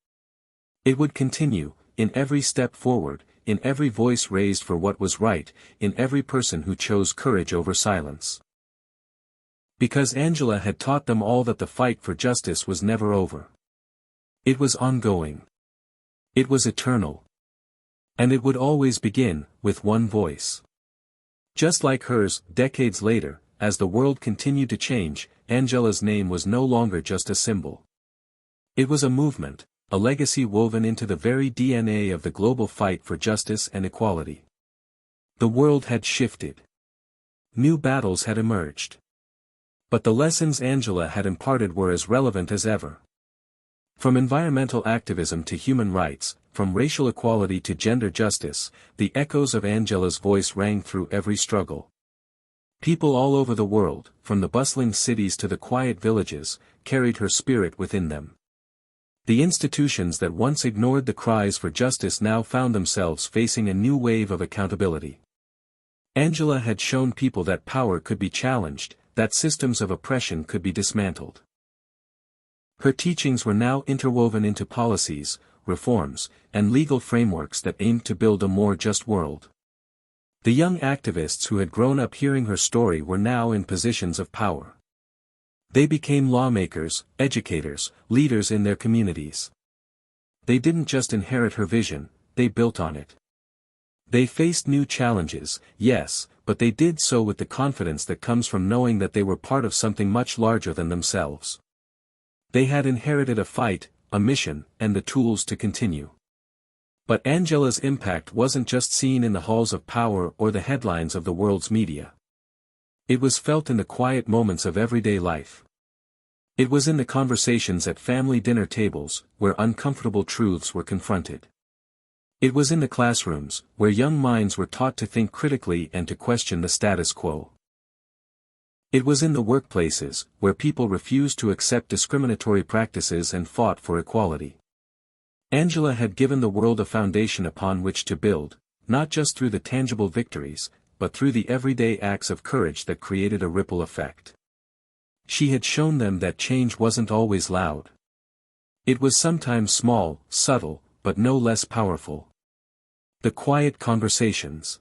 It would continue, in every step forward, in every voice raised for what was right, in every person who chose courage over silence. Because Angela had taught them all that the fight for justice was never over. It was ongoing. It was eternal. And it would always begin, with one voice. Just like hers, decades later, as the world continued to change, Angela's name was no longer just a symbol. It was a movement, a legacy woven into the very DNA of the global fight for justice and equality. The world had shifted. New battles had emerged. But the lessons Angela had imparted were as relevant as ever. From environmental activism to human rights, from racial equality to gender justice, the echoes of Angela's voice rang through every struggle. People all over the world, from the bustling cities to the quiet villages, carried her spirit within them. The institutions that once ignored the cries for justice now found themselves facing a new wave of accountability. Angela had shown people that power could be challenged, that systems of oppression could be dismantled. Her teachings were now interwoven into policies, reforms, and legal frameworks that aimed to build a more just world. The young activists who had grown up hearing her story were now in positions of power. They became lawmakers, educators, leaders in their communities. They didn't just inherit her vision, they built on it. They faced new challenges, yes, but they did so with the confidence that comes from knowing that they were part of something much larger than themselves. They had inherited a fight, a mission, and the tools to continue. But Angela's impact wasn't just seen in the halls of power or the headlines of the world's media. It was felt in the quiet moments of everyday life. It was in the conversations at family dinner tables, where uncomfortable truths were confronted. It was in the classrooms, where young minds were taught to think critically and to question the status quo. It was in the workplaces, where people refused to accept discriminatory practices and fought for equality. Angela had given the world a foundation upon which to build, not just through the tangible victories, but through the everyday acts of courage that created a ripple effect. She had shown them that change wasn't always loud. It was sometimes small, subtle, but no less powerful. The quiet conversations.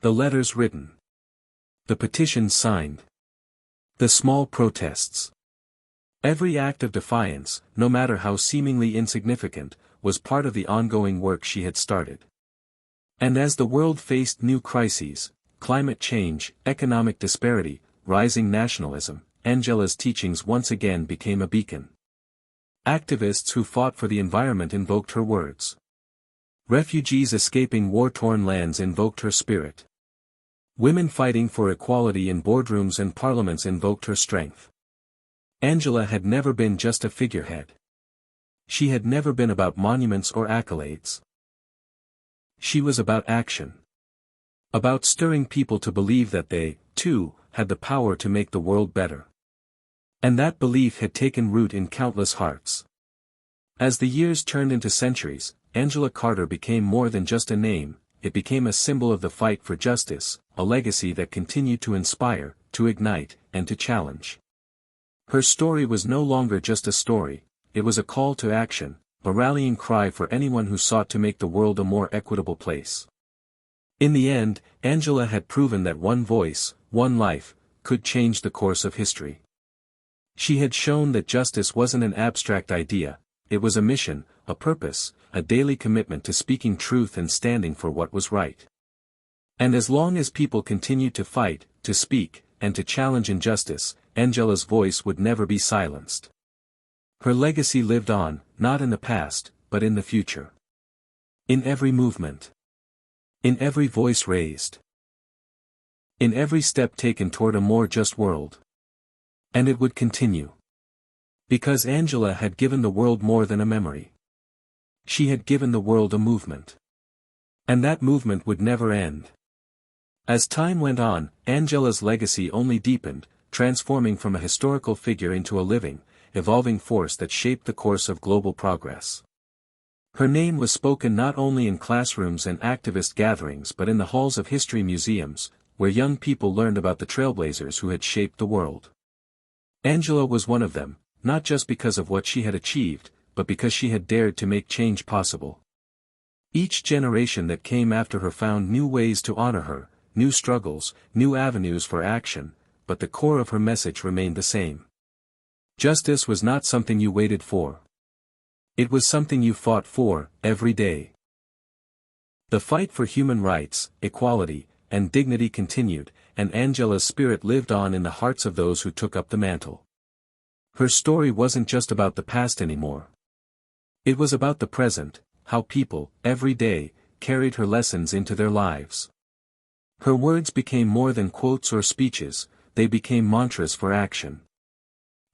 The letters written. The petitions signed. The small protests. Every act of defiance, no matter how seemingly insignificant, was part of the ongoing work she had started. And as the world faced new crises, climate change, economic disparity, rising nationalism, Angela's teachings once again became a beacon. Activists who fought for the environment invoked her words. Refugees escaping war-torn lands invoked her spirit. Women fighting for equality in boardrooms and parliaments invoked her strength. Angela had never been just a figurehead. She had never been about monuments or accolades. She was about action. About stirring people to believe that they, too, had the power to make the world better. And that belief had taken root in countless hearts. As the years turned into centuries, Angela Carter became more than just a name, it became a symbol of the fight for justice, a legacy that continued to inspire, to ignite, and to challenge. Her story was no longer just a story, it was a call to action, a rallying cry for anyone who sought to make the world a more equitable place. In the end, Angela had proven that one voice, one life, could change the course of history. She had shown that justice wasn't an abstract idea, it was a mission, a purpose, a daily commitment to speaking truth and standing for what was right. And as long as people continued to fight, to speak, and to challenge injustice, Angela's voice would never be silenced. Her legacy lived on, not in the past, but in the future. In every movement. In every voice raised. In every step taken toward a more just world. And it would continue. Because Angela had given the world more than a memory. She had given the world a movement. And that movement would never end. As time went on, Angela's legacy only deepened, transforming from a historical figure into a living, evolving force that shaped the course of global progress. Her name was spoken not only in classrooms and activist gatherings but in the halls of history museums, where young people learned about the trailblazers who had shaped the world. Angela was one of them, not just because of what she had achieved, but because she had dared to make change possible. Each generation that came after her found new ways to honor her, new struggles, new avenues for action, but the core of her message remained the same. Justice was not something you waited for. It was something you fought for, every day. The fight for human rights, equality, and dignity continued, and Angela's spirit lived on in the hearts of those who took up the mantle. Her story wasn't just about the past anymore. It was about the present, how people, every day, carried her lessons into their lives. Her words became more than quotes or speeches, they became mantras for action.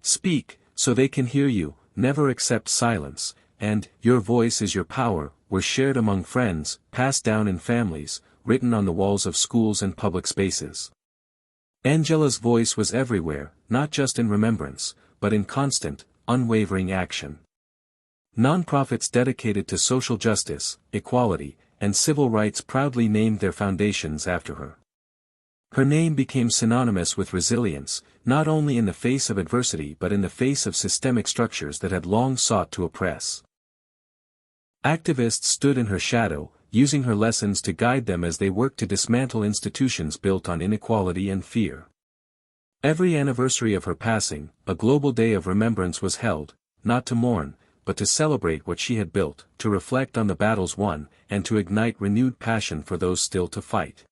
Speak, so they can hear you, never accept silence, and, your voice is your power, were shared among friends, passed down in families, written on the walls of schools and public spaces. Angela's voice was everywhere, not just in remembrance, but in constant, unwavering action. Nonprofits dedicated to social justice, equality, and civil rights proudly named their foundations after her. Her name became synonymous with resilience, not only in the face of adversity but in the face of systemic structures that had long sought to oppress. Activists stood in her shadow, using her lessons to guide them as they worked to dismantle institutions built on inequality and fear. Every anniversary of her passing, a global day of remembrance was held, not to mourn, but to celebrate what she had built, to reflect on the battles won, and to ignite renewed passion for those still to fight.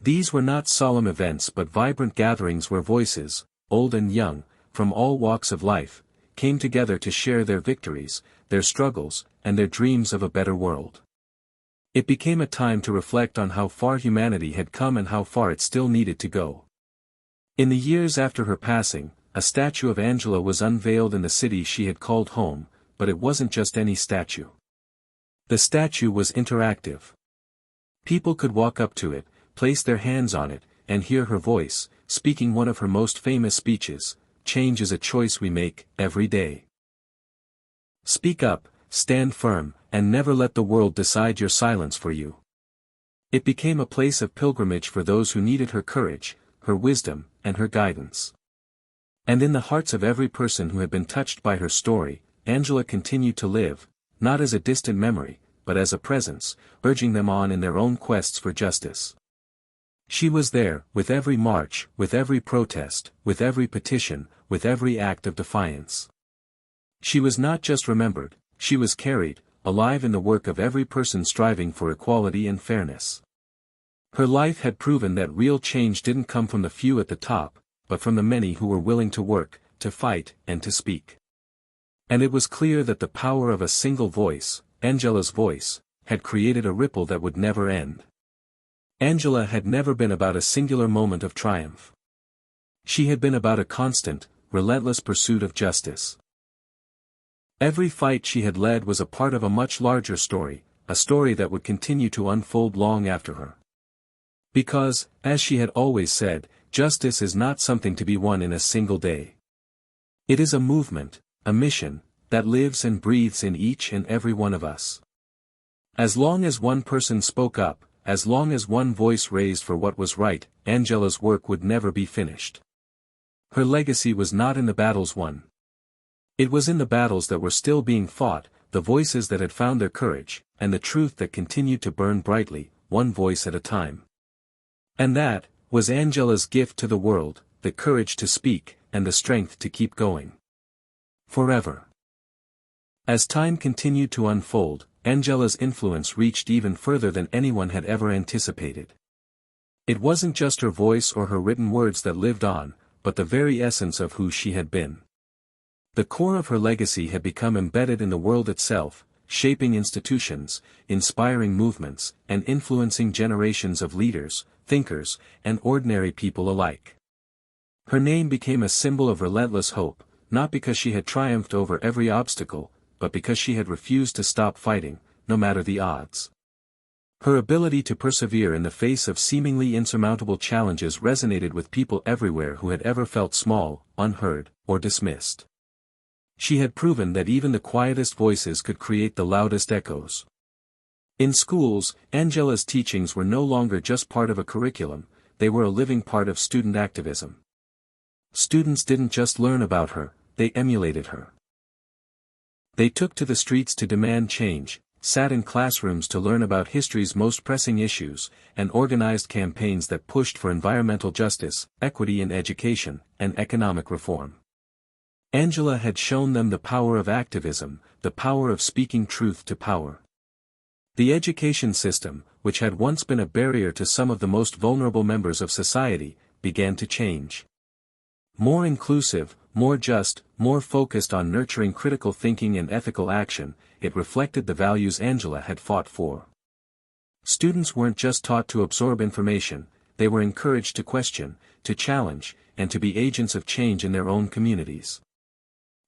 These were not solemn events but vibrant gatherings where voices, old and young, from all walks of life, came together to share their victories, their struggles, and their dreams of a better world. It became a time to reflect on how far humanity had come and how far it still needed to go. In the years after her passing, a statue of Angela was unveiled in the city she had called home, but it wasn't just any statue. The statue was interactive. People could walk up to it, place their hands on it, and hear her voice, speaking one of her most famous speeches, "Change is a choice we make, every day. Speak up, stand firm, and never let the world decide your silence for you." It became a place of pilgrimage for those who needed her courage, her wisdom, and her guidance. And in the hearts of every person who had been touched by her story, Angela continued to live, not as a distant memory, but as a presence, urging them on in their own quests for justice. She was there, with every march, with every protest, with every petition, with every act of defiance. She was not just remembered, she was carried, alive in the work of every person striving for equality and fairness. Her life had proven that real change didn't come from the few at the top, but from the many who were willing to work, to fight, and to speak. And it was clear that the power of a single voice, Angela's voice, had created a ripple that would never end. Angela had never been about a singular moment of triumph. She had been about a constant, relentless pursuit of justice. Every fight she had led was a part of a much larger story, a story that would continue to unfold long after her. Because, as she had always said, justice is not something to be won in a single day. It is a movement, a mission, that lives and breathes in each and every one of us. As long as one person spoke up, as long as one voice raised for what was right, Angela's work would never be finished. Her legacy was not in the battles won. It was in the battles that were still being fought, the voices that had found their courage, and the truth that continued to burn brightly, one voice at a time. And that was Angela's gift to the world, the courage to speak, and the strength to keep going. Forever. As time continued to unfold, Angela's influence reached even further than anyone had ever anticipated. It wasn't just her voice or her written words that lived on, but the very essence of who she had been. The core of her legacy had become embedded in the world itself, shaping institutions, inspiring movements, and influencing generations of leaders, thinkers, and ordinary people alike. Her name became a symbol of relentless hope, not because she had triumphed over every obstacle, but because she had refused to stop fighting, no matter the odds. Her ability to persevere in the face of seemingly insurmountable challenges resonated with people everywhere who had ever felt small, unheard, or dismissed. She had proven that even the quietest voices could create the loudest echoes. In schools, Angela's teachings were no longer just part of a curriculum, they were a living part of student activism. Students didn't just learn about her, they emulated her. They took to the streets to demand change, sat in classrooms to learn about history's most pressing issues, and organized campaigns that pushed for environmental justice, equity in education, and economic reform. Angela had shown them the power of activism, the power of speaking truth to power. The education system, which had once been a barrier to some of the most vulnerable members of society, began to change. More inclusive, more just, more focused on nurturing critical thinking and ethical action, it reflected the values Angela had fought for. Students weren't just taught to absorb information, they were encouraged to question, to challenge, and to be agents of change in their own communities.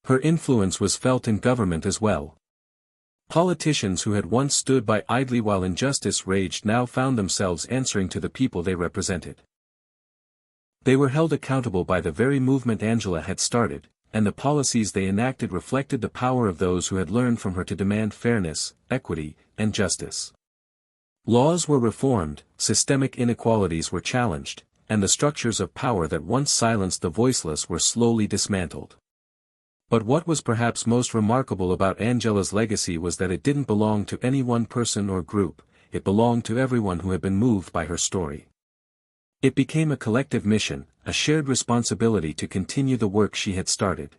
Her influence was felt in government as well. Politicians who had once stood by idly while injustice raged now found themselves answering to the people they represented. They were held accountable by the very movement Angela had started, and the policies they enacted reflected the power of those who had learned from her to demand fairness, equity, and justice. Laws were reformed, systemic inequalities were challenged, and the structures of power that once silenced the voiceless were slowly dismantled. But what was perhaps most remarkable about Angela's legacy was that it didn't belong to any one person or group, it belonged to everyone who had been moved by her story. It became a collective mission, a shared responsibility to continue the work she had started.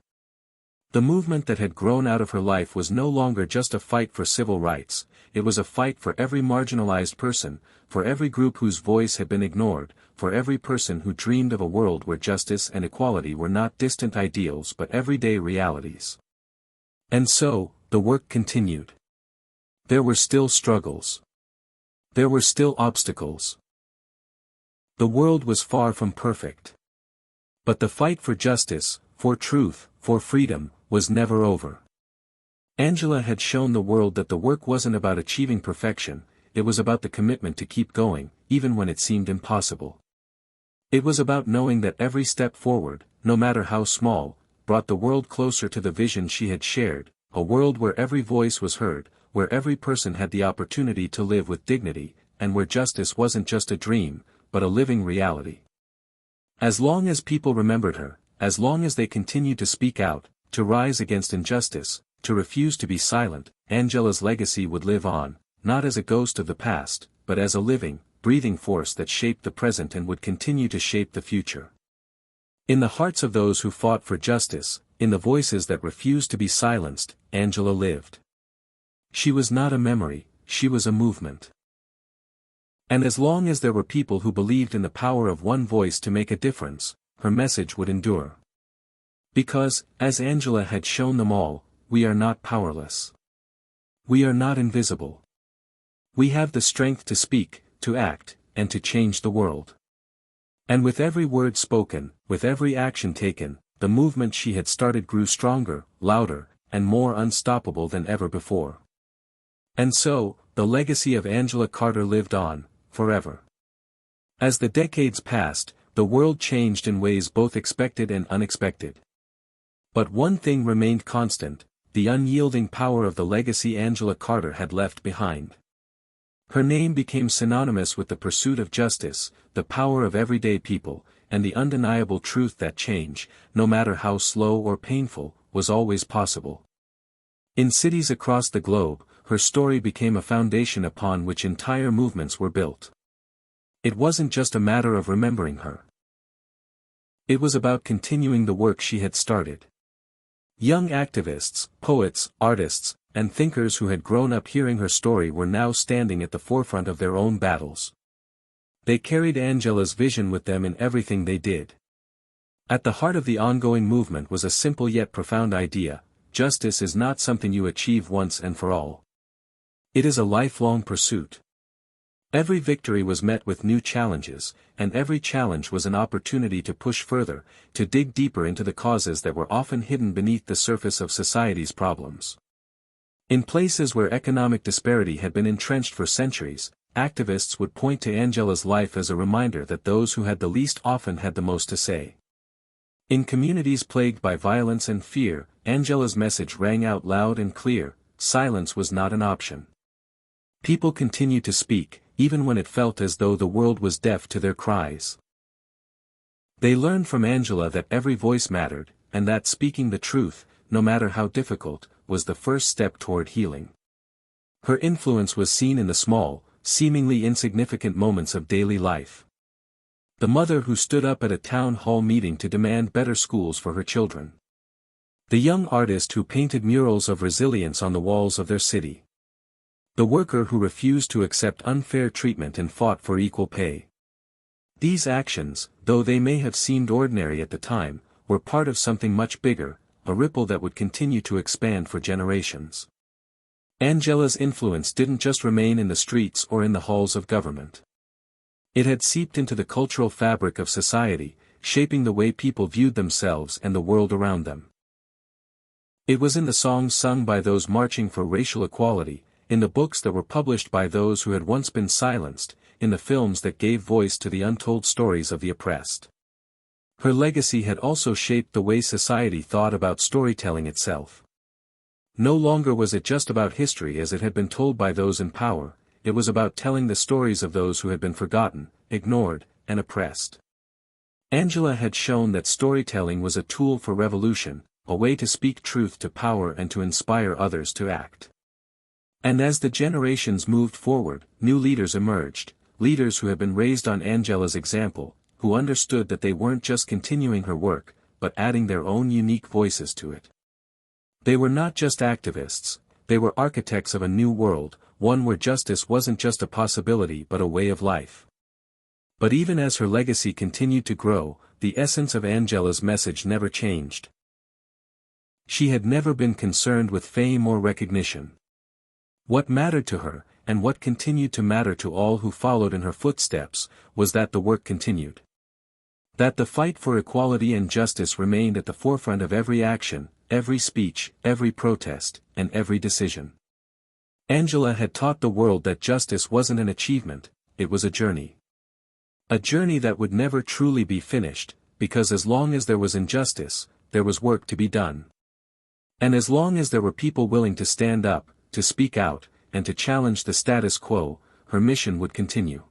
The movement that had grown out of her life was no longer just a fight for civil rights, it was a fight for every marginalized person, for every group whose voice had been ignored, for every person who dreamed of a world where justice and equality were not distant ideals but everyday realities. And so, the work continued. There were still struggles. There were still obstacles. The world was far from perfect. But the fight for justice, for truth, for freedom, was never over. Angela had shown the world that the work wasn't about achieving perfection, it was about the commitment to keep going, even when it seemed impossible. It was about knowing that every step forward, no matter how small, brought the world closer to the vision she had shared, a world where every voice was heard, where every person had the opportunity to live with dignity, and where justice wasn't just a dream, but a living reality. As long as people remembered her, as long as they continued to speak out, to rise against injustice, to refuse to be silent, Angela's legacy would live on, not as a ghost of the past, but as a living, breathing force that shaped the present and would continue to shape the future. In the hearts of those who fought for justice, in the voices that refused to be silenced, Angela lived. She was not a memory, she was a movement. And as long as there were people who believed in the power of one voice to make a difference, her message would endure. Because, as Angela had shown them all, we are not powerless. We are not invisible. We have the strength to speak, to act, and to change the world. And with every word spoken, with every action taken, the movement she had started grew stronger, louder, and more unstoppable than ever before. And so, the legacy of Angela Carter lived on, forever. As the decades passed, the world changed in ways both expected and unexpected. But one thing remained constant, the unyielding power of the legacy Angela Carter had left behind. Her name became synonymous with the pursuit of justice, the power of everyday people, and the undeniable truth that change, no matter how slow or painful, was always possible. In cities across the globe, her story became a foundation upon which entire movements were built. It wasn't just a matter of remembering her. It was about continuing the work she had started. Young activists, poets, artists, and thinkers who had grown up hearing her story were now standing at the forefront of their own battles. They carried Angela's vision with them in everything they did. At the heart of the ongoing movement was a simple yet profound idea: justice is not something you achieve once and for all. It is a lifelong pursuit. Every victory was met with new challenges, and every challenge was an opportunity to push further, to dig deeper into the causes that were often hidden beneath the surface of society's problems. In places where economic disparity had been entrenched for centuries, activists would point to Angela's life as a reminder that those who had the least often had the most to say. In communities plagued by violence and fear, Angela's message rang out loud and clear: silence was not an option. People continued to speak, even when it felt as though the world was deaf to their cries. They learned from Angela that every voice mattered, and that speaking the truth, no matter how difficult, was the first step toward healing. Her influence was seen in the small, seemingly insignificant moments of daily life. The mother who stood up at a town hall meeting to demand better schools for her children. The young artist who painted murals of resilience on the walls of their city. The worker who refused to accept unfair treatment and fought for equal pay. These actions, though they may have seemed ordinary at the time, were part of something much bigger, a ripple that would continue to expand for generations. Angela's influence didn't just remain in the streets or in the halls of government. It had seeped into the cultural fabric of society, shaping the way people viewed themselves and the world around them. It was in the songs sung by those marching for racial equality, in the books that were published by those who had once been silenced, in the films that gave voice to the untold stories of the oppressed. Her legacy had also shaped the way society thought about storytelling itself. No longer was it just about history as it had been told by those in power, it was about telling the stories of those who had been forgotten, ignored, and oppressed. Angela had shown that storytelling was a tool for revolution, a way to speak truth to power and to inspire others to act. And as the generations moved forward, new leaders emerged, leaders who had been raised on Angela's example, who understood that they weren't just continuing her work, but adding their own unique voices to it. They were not just activists, they were architects of a new world, one where justice wasn't just a possibility but a way of life. But even as her legacy continued to grow, the essence of Angela's message never changed. She had never been concerned with fame or recognition. What mattered to her, and what continued to matter to all who followed in her footsteps, was that the work continued. That the fight for equality and justice remained at the forefront of every action, every speech, every protest, and every decision. Angela had taught the world that justice wasn't an achievement, it was a journey. A journey that would never truly be finished, because as long as there was injustice, there was work to be done. And as long as there were people willing to stand up, to speak out, and to challenge the status quo, her mission would continue.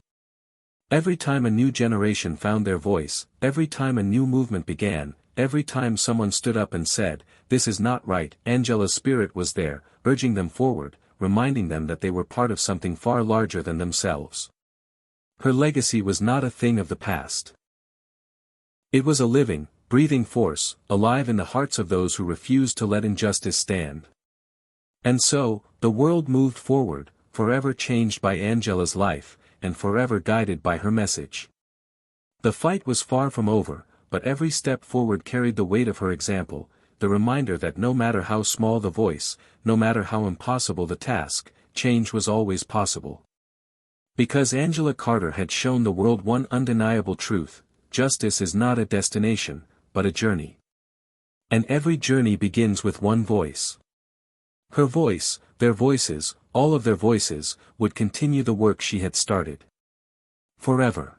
Every time a new generation found their voice, every time a new movement began, every time someone stood up and said, "This is not right," Angela's spirit was there, urging them forward, reminding them that they were part of something far larger than themselves. Her legacy was not a thing of the past. It was a living, breathing force, alive in the hearts of those who refused to let injustice stand. And so, the world moved forward, forever changed by Angela's life, and forever guided by her message. The fight was far from over, but every step forward carried the weight of her example, the reminder that no matter how small the voice, no matter how impossible the task, change was always possible. Because Angela Carter had shown the world one undeniable truth: justice is not a destination, but a journey. And every journey begins with one voice. Her voice, their voices, all of their voices, would continue the work she had started. Forever.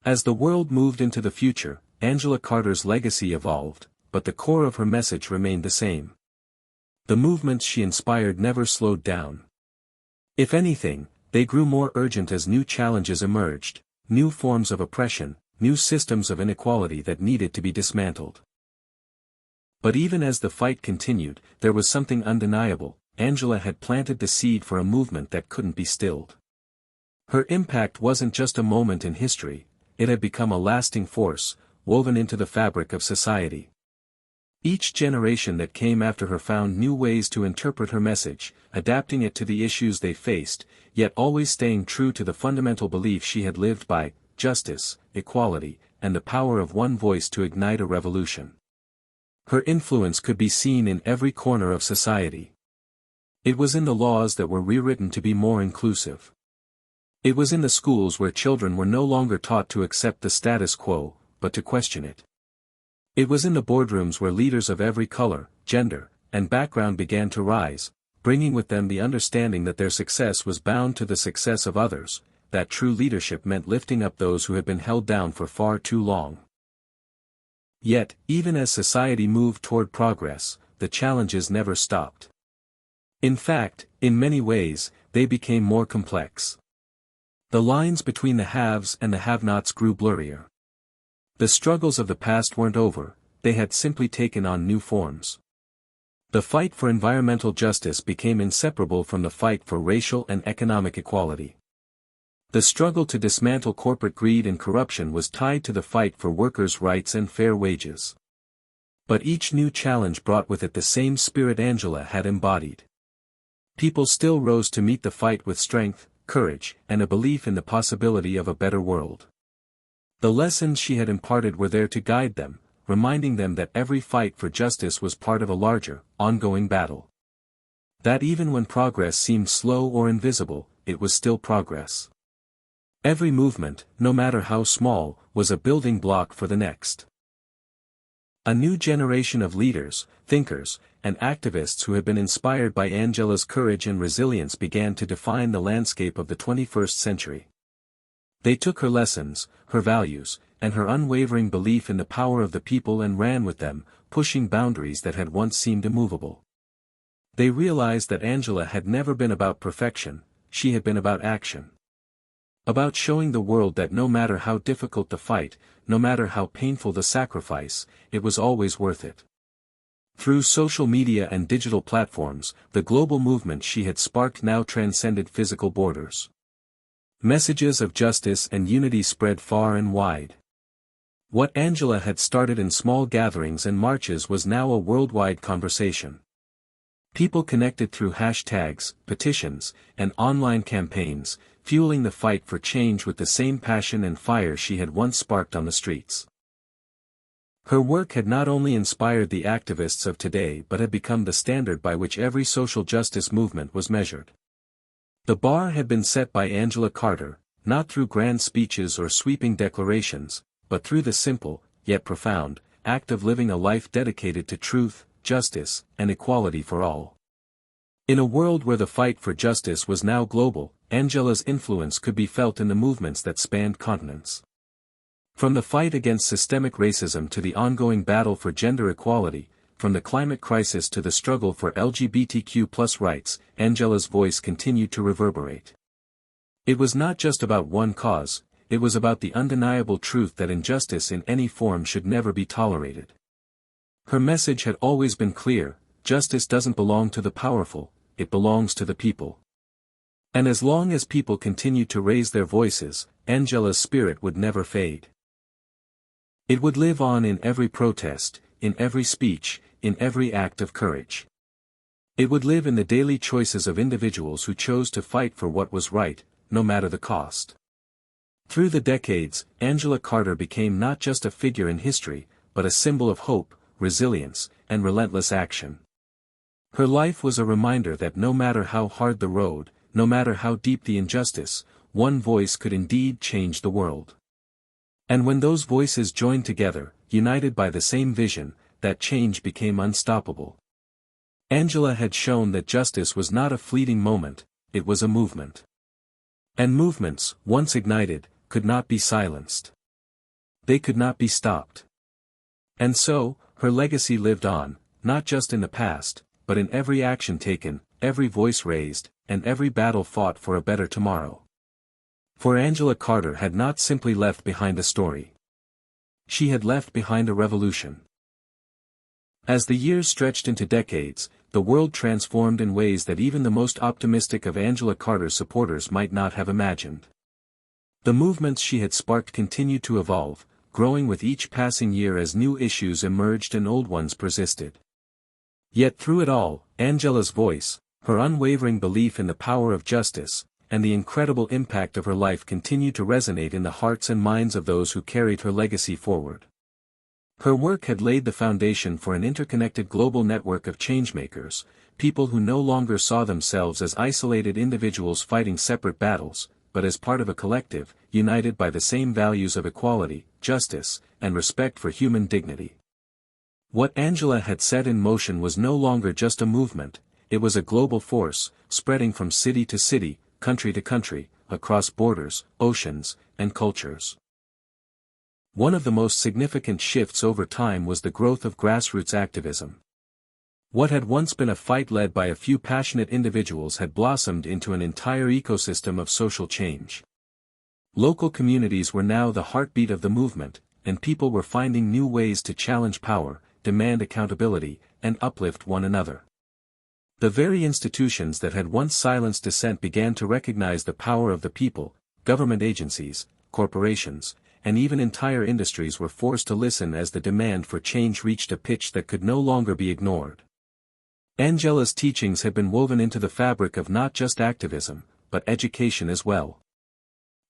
As the world moved into the future, Angela Carter's legacy evolved, but the core of her message remained the same. The movements she inspired never slowed down. If anything, they grew more urgent as new challenges emerged, new forms of oppression, new systems of inequality that needed to be dismantled. But even as the fight continued, there was something undeniable: Angela had planted the seed for a movement that couldn't be stilled. Her impact wasn't just a moment in history, it had become a lasting force, woven into the fabric of society. Each generation that came after her found new ways to interpret her message, adapting it to the issues they faced, yet always staying true to the fundamental belief she had lived by: justice, equality, and the power of one voice to ignite a revolution. Her influence could be seen in every corner of society. It was in the laws that were rewritten to be more inclusive. It was in the schools where children were no longer taught to accept the status quo, but to question it. It was in the boardrooms where leaders of every color, gender, and background began to rise, bringing with them the understanding that their success was bound to the success of others, that true leadership meant lifting up those who had been held down for far too long. Yet, even as society moved toward progress, the challenges never stopped. In fact, in many ways, they became more complex. The lines between the haves and the have-nots grew blurrier. The struggles of the past weren't over, they had simply taken on new forms. The fight for environmental justice became inseparable from the fight for racial and economic equality. The struggle to dismantle corporate greed and corruption was tied to the fight for workers' rights and fair wages. But each new challenge brought with it the same spirit Angela had embodied. People still rose to meet the fight with strength, courage, and a belief in the possibility of a better world. The lessons she had imparted were there to guide them, reminding them that every fight for justice was part of a larger, ongoing battle. That even when progress seemed slow or invisible, it was still progress. Every movement, no matter how small, was a building block for the next. A new generation of leaders, thinkers, and activists who had been inspired by Angela's courage and resilience began to define the landscape of the 21st century. They took her lessons, her values, and her unwavering belief in the power of the people and ran with them, pushing boundaries that had once seemed immovable. They realized that Angela had never been about perfection, she had been about action. About showing the world that no matter how difficult the fight, no matter how painful the sacrifice, it was always worth it. Through social media and digital platforms, the global movement she had sparked now transcended physical borders. Messages of justice and unity spread far and wide. What Angela had started in small gatherings and marches was now a worldwide conversation. People connected through hashtags, petitions, and online campaigns, fueling the fight for change with the same passion and fire she had once sparked on the streets. Her work had not only inspired the activists of today but had become the standard by which every social justice movement was measured. The bar had been set by Angela Carter, not through grand speeches or sweeping declarations, but through the simple, yet profound, act of living a life dedicated to truth, justice, and equality for all. In a world where the fight for justice was now global, Angela's influence could be felt in the movements that spanned continents. From the fight against systemic racism to the ongoing battle for gender equality, from the climate crisis to the struggle for LGBTQ+ rights, Angela's voice continued to reverberate. It was not just about one cause, it was about the undeniable truth that injustice in any form should never be tolerated. Her message had always been clear: justice doesn't belong to the powerful, it belongs to the people. And as long as people continued to raise their voices, Angela's spirit would never fade. It would live on in every protest, in every speech, in every act of courage. It would live in the daily choices of individuals who chose to fight for what was right, no matter the cost. Through the decades, Angela Carter became not just a figure in history, but a symbol of hope, resilience, and relentless action. Her life was a reminder that no matter how hard the road, no matter how deep the injustice, one voice could indeed change the world. And when those voices joined together, united by the same vision, that change became unstoppable. Angela had shown that justice was not a fleeting moment, it was a movement. And movements, once ignited, could not be silenced. They could not be stopped. And so, her legacy lived on, not just in the past, but in every action taken, every voice raised, and every battle fought for a better tomorrow. For Angela Carter had not simply left behind a story. She had left behind a revolution. As the years stretched into decades, the world transformed in ways that even the most optimistic of Angela Carter's supporters might not have imagined. The movements she had sparked continued to evolve, growing with each passing year as new issues emerged and old ones persisted. Yet through it all, Angela's voice, her unwavering belief in the power of justice, and the incredible impact of her life continue to resonate in the hearts and minds of those who carried her legacy forward. Her work had laid the foundation for an interconnected global network of changemakers, people who no longer saw themselves as isolated individuals fighting separate battles, but as part of a collective, united by the same values of equality, justice, and respect for human dignity. What Angela had set in motion was no longer just a movement, it was a global force, spreading from city to city, country to country, across borders, oceans, and cultures. One of the most significant shifts over time was the growth of grassroots activism. What had once been a fight led by a few passionate individuals had blossomed into an entire ecosystem of social change. Local communities were now the heartbeat of the movement, and people were finding new ways to challenge power, demand accountability, and uplift one another. The very institutions that had once silenced dissent began to recognize the power of the people. Government agencies, corporations, and even entire industries were forced to listen as the demand for change reached a pitch that could no longer be ignored. Angela's teachings had been woven into the fabric of not just activism, but education as well.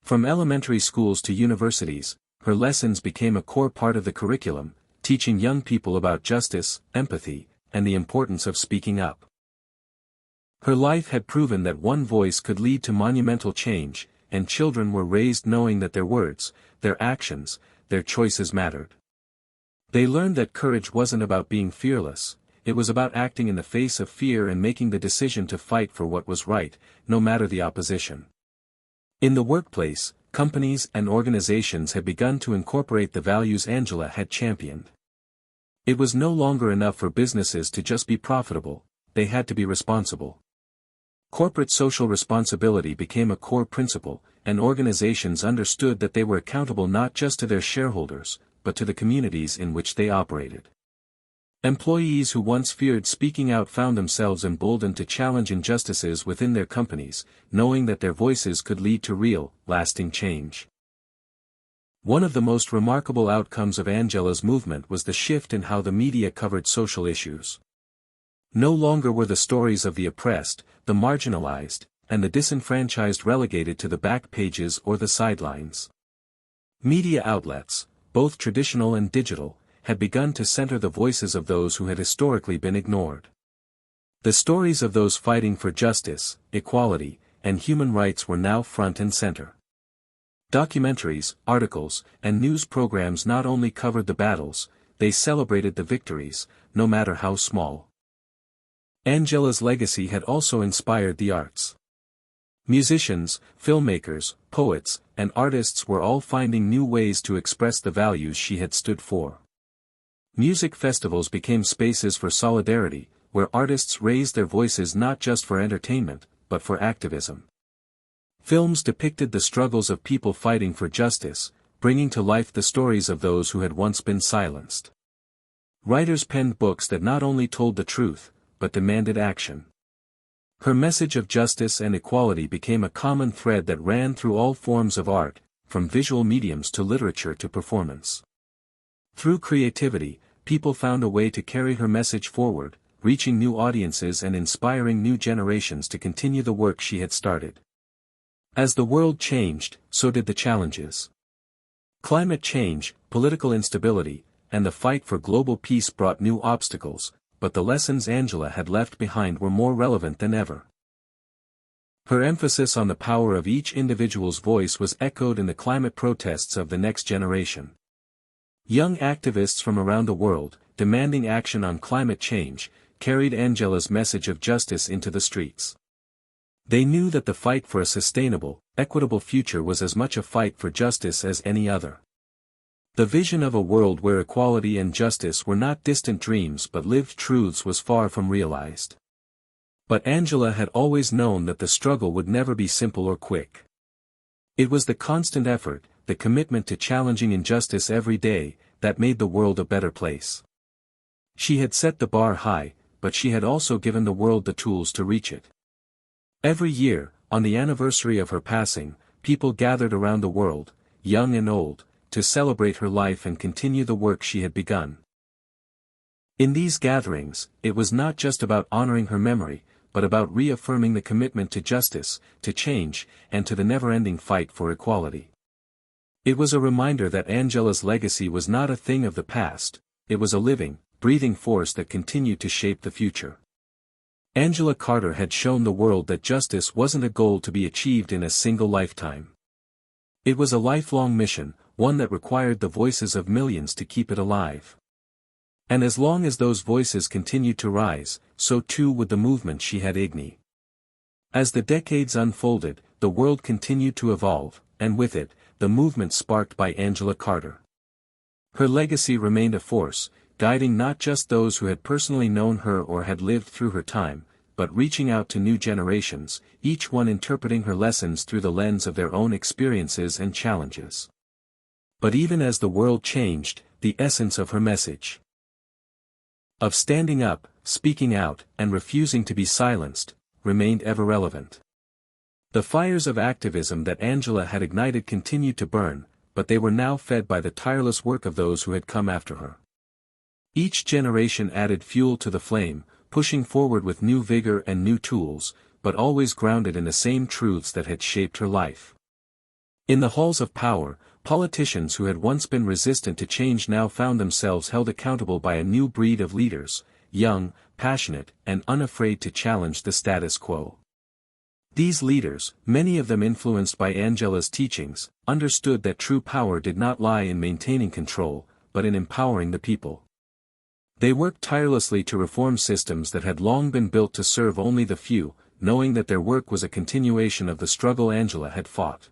From elementary schools to universities, her lessons became a core part of the curriculum, teaching young people about justice, empathy, and the importance of speaking up. Her life had proven that one voice could lead to monumental change, and children were raised knowing that their words, their actions, their choices mattered. They learned that courage wasn't about being fearless, it was about acting in the face of fear and making the decision to fight for what was right, no matter the opposition. In the workplace, companies and organizations had begun to incorporate the values Angela had championed. It was no longer enough for businesses to just be profitable, they had to be responsible. Corporate social responsibility became a core principle, and organizations understood that they were accountable not just to their shareholders, but to the communities in which they operated. Employees who once feared speaking out found themselves emboldened to challenge injustices within their companies, knowing that their voices could lead to real, lasting change. One of the most remarkable outcomes of Angela's movement was the shift in how the media covered social issues. No longer were the stories of the oppressed, the marginalized, and the disenfranchised relegated to the back pages or the sidelines. Media outlets, both traditional and digital, had begun to center the voices of those who had historically been ignored. The stories of those fighting for justice, equality, and human rights were now front and center. Documentaries, articles, and news programs not only covered the battles, they celebrated the victories, no matter how small. Angela's legacy had also inspired the arts. Musicians, filmmakers, poets, and artists were all finding new ways to express the values she had stood for. Music festivals became spaces for solidarity, where artists raised their voices not just for entertainment, but for activism. Films depicted the struggles of people fighting for justice, bringing to life the stories of those who had once been silenced. Writers penned books that not only told the truth, but demanded action. Her message of justice and equality became a common thread that ran through all forms of art, from visual mediums to literature to performance. Through creativity, people found a way to carry her message forward, reaching new audiences and inspiring new generations to continue the work she had started. As the world changed, so did the challenges. Climate change, political instability, and the fight for global peace brought new obstacles, but the lessons Angela had left behind were more relevant than ever. Her emphasis on the power of each individual's voice was echoed in the climate protests of the next generation. Young activists from around the world, demanding action on climate change, carried Angela's message of justice into the streets. They knew that the fight for a sustainable, equitable future was as much a fight for justice as any other. The vision of a world where equality and justice were not distant dreams but lived truths was far from realized. But Angela had always known that the struggle would never be simple or quick. It was the constant effort, the commitment to challenging injustice every day, that made the world a better place. She had set the bar high, but she had also given the world the tools to reach it. Every year, on the anniversary of her passing, people gathered around the world, young and old, to celebrate her life and continue the work she had begun. In these gatherings, it was not just about honoring her memory, but about reaffirming the commitment to justice, to change, and to the never-ending fight for equality. It was a reminder that Angela's legacy was not a thing of the past, it was a living, breathing force that continued to shape the future. Angela Carter had shown the world that justice wasn't a goal to be achieved in a single lifetime. It was a lifelong mission, one that required the voices of millions to keep it alive. And as long as those voices continued to rise, so too would the movement she had ignited. As the decades unfolded, the world continued to evolve, and with it, the movement sparked by Angela Carter. Her legacy remained a force, guiding not just those who had personally known her or had lived through her time, but reaching out to new generations, each one interpreting her lessons through the lens of their own experiences and challenges. But even as the world changed, the essence of her message of standing up, speaking out, and refusing to be silenced, remained ever relevant. The fires of activism that Angela had ignited continued to burn, but they were now fed by the tireless work of those who had come after her. Each generation added fuel to the flame, pushing forward with new vigor and new tools, but always grounded in the same truths that had shaped her life. In the halls of power, politicians who had once been resistant to change now found themselves held accountable by a new breed of leaders, young, passionate, and unafraid to challenge the status quo. These leaders, many of them influenced by Angela's teachings, understood that true power did not lie in maintaining control, but in empowering the people. They worked tirelessly to reform systems that had long been built to serve only the few, knowing that their work was a continuation of the struggle Angela had fought.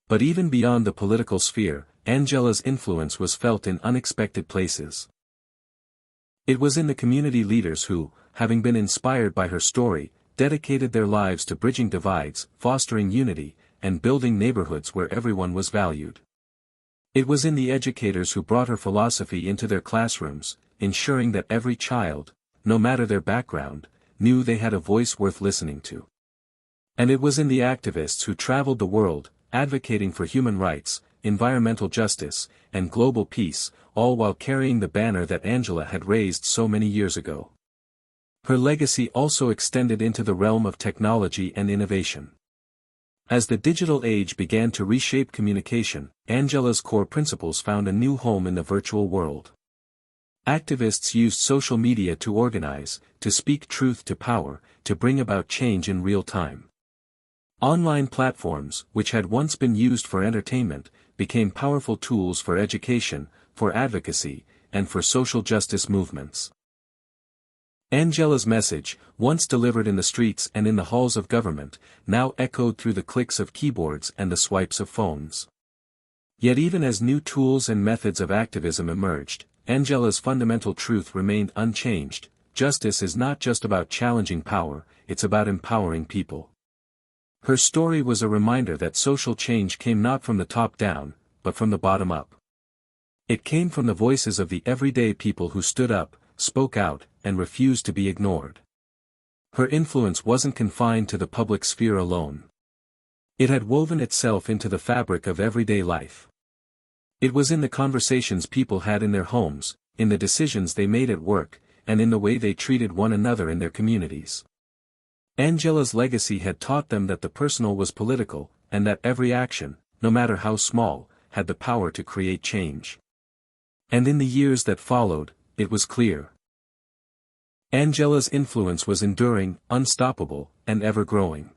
But even beyond the political sphere, Angela's influence was felt in unexpected places. It was in the community leaders who, having been inspired by her story, dedicated their lives to bridging divides, fostering unity, and building neighborhoods where everyone was valued. It was in the educators who brought her philosophy into their classrooms, ensuring that every child, no matter their background, knew they had a voice worth listening to. And it was in the activists who traveled the world, advocating for human rights, environmental justice, and global peace, all while carrying the banner that Angela had raised so many years ago. Her legacy also extended into the realm of technology and innovation. As the digital age began to reshape communication, Angela's core principles found a new home in the virtual world. Activists used social media to organize, to speak truth to power, to bring about change in real time. Online platforms, which had once been used for entertainment, became powerful tools for education, for advocacy, and for social justice movements. Angela's message, once delivered in the streets and in the halls of government, now echoed through the clicks of keyboards and the swipes of phones. Yet even as new tools and methods of activism emerged, Angela's fundamental truth remained unchanged: justice is not just about challenging power, it's about empowering people. Her story was a reminder that social change came not from the top down, but from the bottom up. It came from the voices of the everyday people who stood up, spoke out, and refused to be ignored. Her influence wasn't confined to the public sphere alone. It had woven itself into the fabric of everyday life. It was in the conversations people had in their homes, in the decisions they made at work, and in the way they treated one another in their communities. Angela's legacy had taught them that the personal was political, and that every action, no matter how small, had the power to create change. And in the years that followed, it was clear. Angela's influence was enduring, unstoppable, and ever-growing.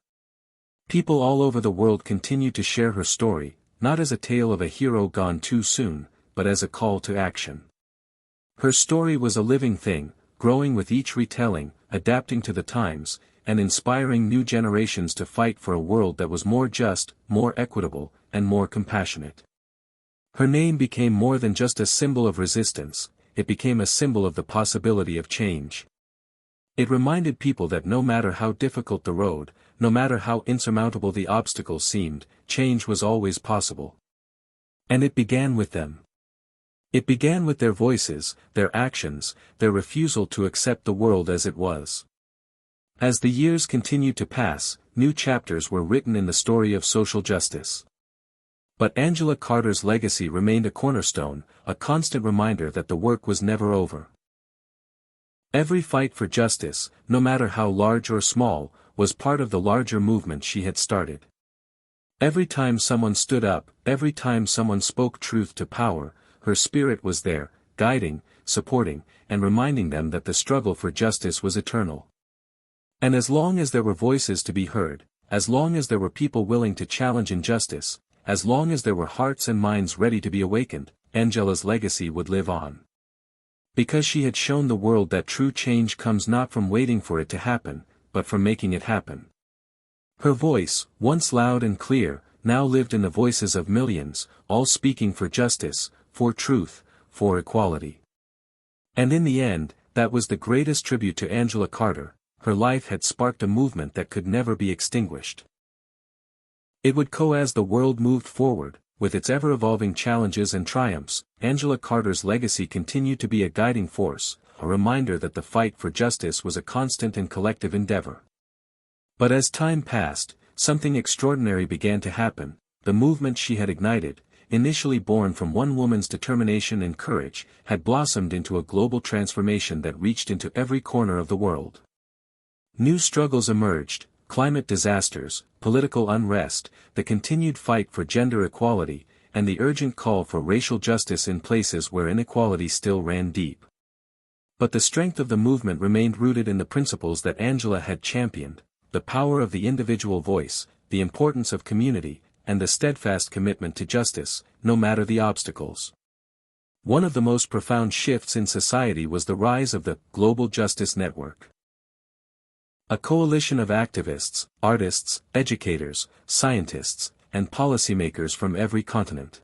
People all over the world continued to share her story, not as a tale of a hero gone too soon, but as a call to action. Her story was a living thing, growing with each retelling, adapting to the times, and inspiring new generations to fight for a world that was more just, more equitable, and more compassionate. Her name became more than just a symbol of resistance, it became a symbol of the possibility of change. It reminded people that no matter how difficult the road, no matter how insurmountable the obstacles seemed, change was always possible. And it began with them. It began with their voices, their actions, their refusal to accept the world as it was. As the years continued to pass, new chapters were written in the story of social justice. But Angela Carter's legacy remained a cornerstone, a constant reminder that the work was never over. Every fight for justice, no matter how large or small, was part of the larger movement she had started. Every time someone stood up, every time someone spoke truth to power, her spirit was there, guiding, supporting, and reminding them that the struggle for justice was eternal. And as long as there were voices to be heard, as long as there were people willing to challenge injustice, as long as there were hearts and minds ready to be awakened, Angela's legacy would live on. Because she had shown the world that true change comes not from waiting for it to happen, but from making it happen. Her voice, once loud and clear, now lived in the voices of millions, all speaking for justice, for truth, for equality. And in the end, that was the greatest tribute to Angela Carter. Her life had sparked a movement that could never be extinguished. It would go as the world moved forward, with its ever-evolving challenges and triumphs. Angela Carter's legacy continued to be a guiding force, a reminder that the fight for justice was a constant and collective endeavor. But as time passed, something extraordinary began to happen. The movement she had ignited, initially born from one woman's determination and courage, had blossomed into a global transformation that reached into every corner of the world. New struggles emerged: climate disasters, political unrest, the continued fight for gender equality, and the urgent call for racial justice in places where inequality still ran deep. But the strength of the movement remained rooted in the principles that Angela had championed: the power of the individual voice, the importance of community, and the steadfast commitment to justice, no matter the obstacles. One of the most profound shifts in society was the rise of the Global Justice Network. A coalition of activists, artists, educators, scientists, and policymakers from every continent.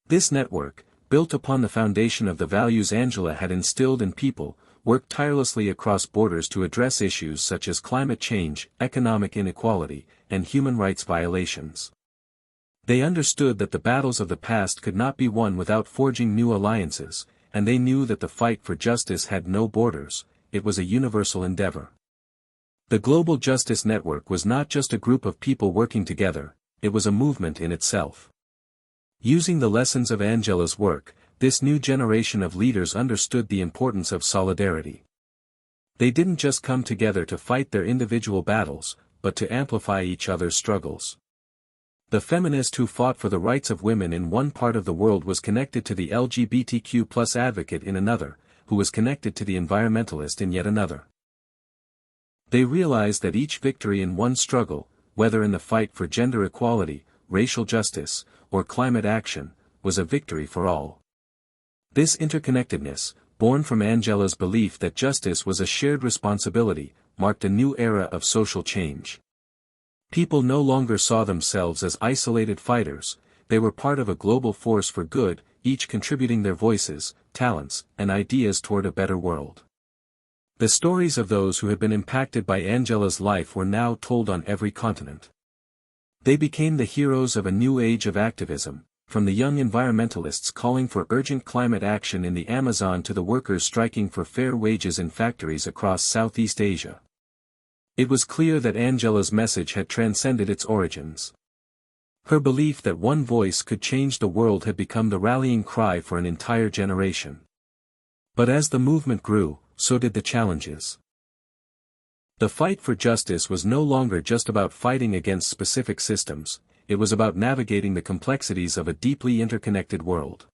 This network, built upon the foundation of the values Angela had instilled in people, worked tirelessly across borders to address issues such as climate change, economic inequality, and human rights violations. They understood that the battles of the past could not be won without forging new alliances, and they knew that the fight for justice had no borders. It was a universal endeavor. The Global Justice Network was not just a group of people working together, it was a movement in itself. Using the lessons of Angela's work, this new generation of leaders understood the importance of solidarity. They didn't just come together to fight their individual battles, but to amplify each other's struggles. The feminist who fought for the rights of women in one part of the world was connected to the LGBTQ+ advocate in another, who was connected to the environmentalist in yet another. They realized that each victory in one struggle, whether in the fight for gender equality, racial justice, or climate action, was a victory for all. This interconnectedness, born from Angela's belief that justice was a shared responsibility, marked a new era of social change. People no longer saw themselves as isolated fighters, they were part of a global force for good, each contributing their voices, talents, and ideas toward a better world. The stories of those who had been impacted by Angela's life were now told on every continent. They became the heroes of a new age of activism, from the young environmentalists calling for urgent climate action in the Amazon to the workers striking for fair wages in factories across Southeast Asia. It was clear that Angela's message had transcended its origins. Her belief that one voice could change the world had become the rallying cry for an entire generation. But as the movement grew, so did the challenges. The fight for justice was no longer just about fighting against specific systems, it was about navigating the complexities of a deeply interconnected world.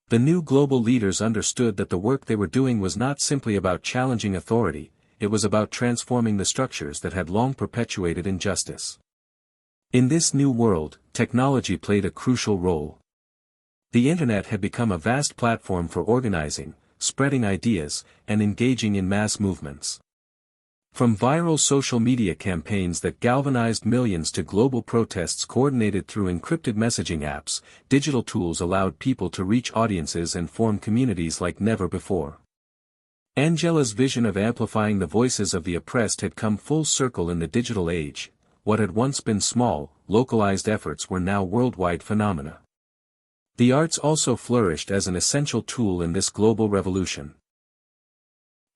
The new global leaders understood that the work they were doing was not simply about challenging authority, it was about transforming the structures that had long perpetuated injustice. In this new world, technology played a crucial role. The Internet had become a vast platform for organizing, spreading ideas, and engaging in mass movements. From viral social media campaigns that galvanized millions to global protests coordinated through encrypted messaging apps, digital tools allowed people to reach audiences and form communities like never before. Angela's vision of amplifying the voices of the oppressed had come full circle in the digital age. What had once been small, localized efforts were now worldwide phenomena. The arts also flourished as an essential tool in this global revolution.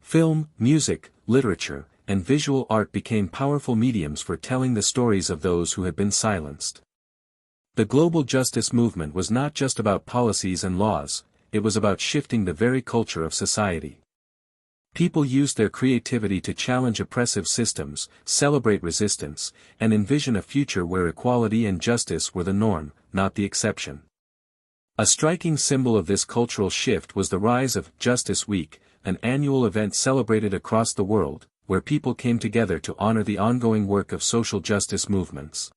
Film, music, literature, and visual art became powerful mediums for telling the stories of those who had been silenced. The global justice movement was not just about policies and laws, it was about shifting the very culture of society. People used their creativity to challenge oppressive systems, celebrate resistance, and envision a future where equality and justice were the norm, not the exception. A striking symbol of this cultural shift was the rise of Justice Week, an annual event celebrated across the world, where people came together to honor the ongoing work of social justice movements.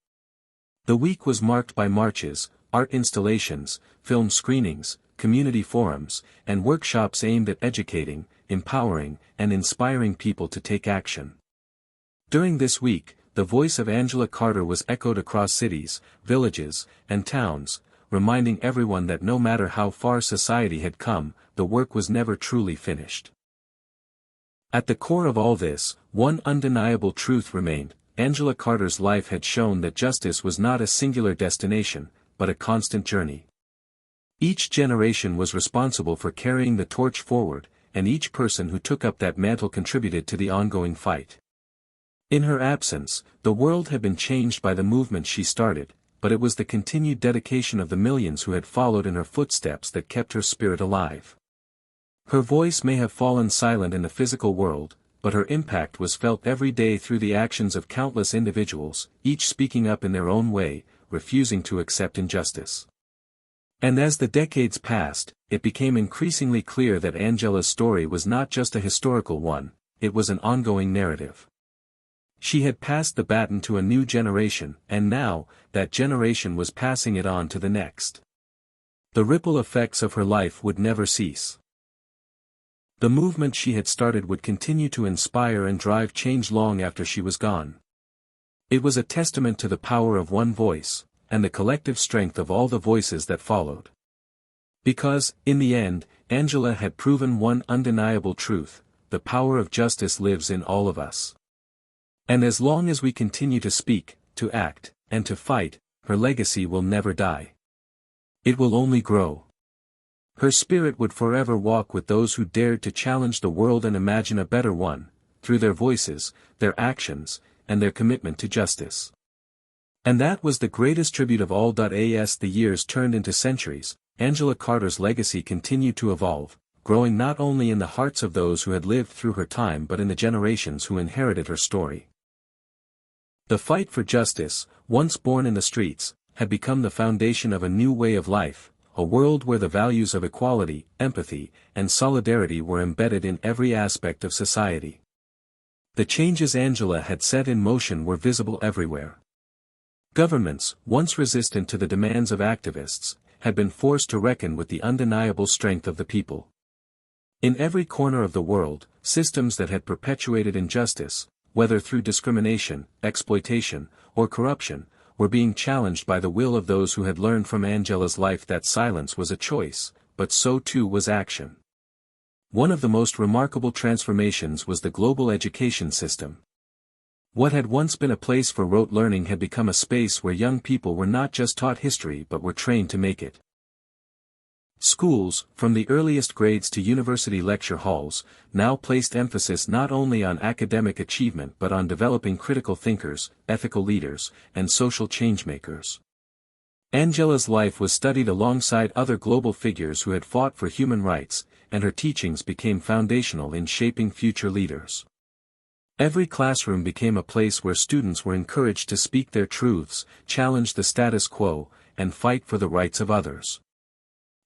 The week was marked by marches, art installations, film screenings, community forums, and workshops aimed at educating, empowering, and inspiring people to take action. During this week, the voice of Angela Carter was echoed across cities, villages, and towns, reminding everyone that no matter how far society had come, the work was never truly finished. At the core of all this, one undeniable truth remained: Angela Carter's life had shown that justice was not a singular destination, but a constant journey. Each generation was responsible for carrying the torch forward, and each person who took up that mantle contributed to the ongoing fight. In her absence, the world had been changed by the movement she started, but it was the continued dedication of the millions who had followed in her footsteps that kept her spirit alive. Her voice may have fallen silent in the physical world, but her impact was felt every day through the actions of countless individuals, each speaking up in their own way, refusing to accept injustice. And as the decades passed, it became increasingly clear that Angela's story was not just a historical one, it was an ongoing narrative. She had passed the baton to a new generation, and now, that generation was passing it on to the next. The ripple effects of her life would never cease. The movement she had started would continue to inspire and drive change long after she was gone. It was a testament to the power of one voice, and the collective strength of all the voices that followed. Because, in the end, Angela had proven one undeniable truth: the power of justice lives in all of us. And as long as we continue to speak, to act, and to fight, her legacy will never die. It will only grow. Her spirit would forever walk with those who dared to challenge the world and imagine a better one, through their voices, their actions, and their commitment to justice. And that was the greatest tribute of all. As the years turned into centuries, Angela Carter's legacy continued to evolve, growing not only in the hearts of those who had lived through her time but in the generations who inherited her story. The fight for justice, once born in the streets, had become the foundation of a new way of life, a world where the values of equality, empathy, and solidarity were embedded in every aspect of society. The changes Angela had set in motion were visible everywhere. Governments, once resistant to the demands of activists, had been forced to reckon with the undeniable strength of the people. In every corner of the world, systems that had perpetuated injustice, whether through discrimination, exploitation, or corruption, were being challenged by the will of those who had learned from Angela's life that silence was a choice, but so too was action. One of the most remarkable transformations was the global education system. What had once been a place for rote learning had become a space where young people were not just taught history but were trained to make it. Schools, from the earliest grades to university lecture halls, now placed emphasis not only on academic achievement but on developing critical thinkers, ethical leaders, and social changemakers. Angela's life was studied alongside other global figures who had fought for human rights, and her teachings became foundational in shaping future leaders. Every classroom became a place where students were encouraged to speak their truths, challenge the status quo, and fight for the rights of others.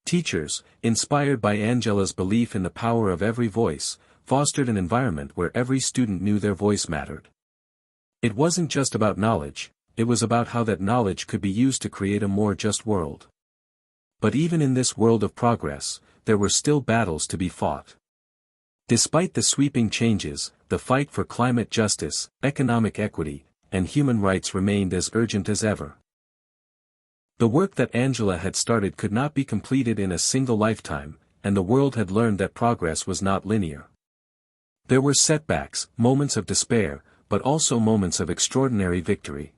Teachers, inspired by Angela's belief in the power of every voice, fostered an environment where every student knew their voice mattered. It wasn't just about knowledge, it was about how that knowledge could be used to create a more just world. But even in this world of progress, there were still battles to be fought. Despite the sweeping changes, the fight for climate justice, economic equity, and human rights remained as urgent as ever. The work that Angela had started could not be completed in a single lifetime, and the world had learned that progress was not linear. There were setbacks, moments of despair, but also moments of extraordinary victory.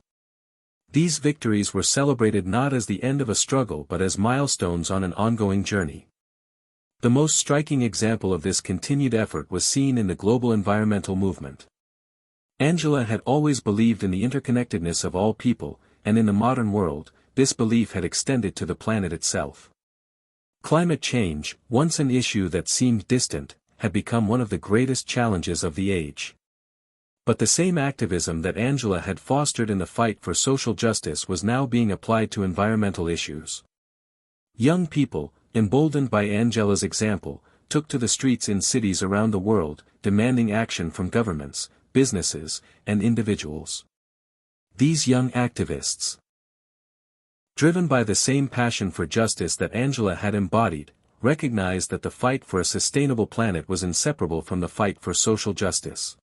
These victories were celebrated not as the end of a struggle but as milestones on an ongoing journey. The most striking example of this continued effort was seen in the global environmental movement. Angela had always believed in the interconnectedness of all people, and in the modern world, this belief had extended to the planet itself. Climate change, once an issue that seemed distant, had become one of the greatest challenges of the age. But the same activism that Angela had fostered in the fight for social justice was now being applied to environmental issues. Young people, emboldened by Angela's example, took to the streets in cities around the world, demanding action from governments, businesses, and individuals. These young activists, driven by the same passion for justice that Angela had embodied, recognized that the fight for a sustainable planet was inseparable from the fight for social justice.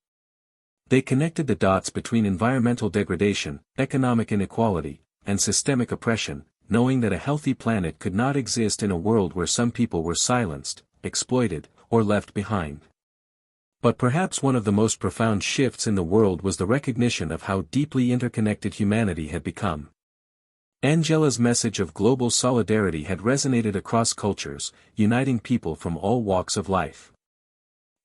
They connected the dots between environmental degradation, economic inequality, and systemic oppression, knowing that a healthy planet could not exist in a world where some people were silenced, exploited, or left behind. But perhaps one of the most profound shifts in the world was the recognition of how deeply interconnected humanity had become. Angela's message of global solidarity had resonated across cultures, uniting people from all walks of life.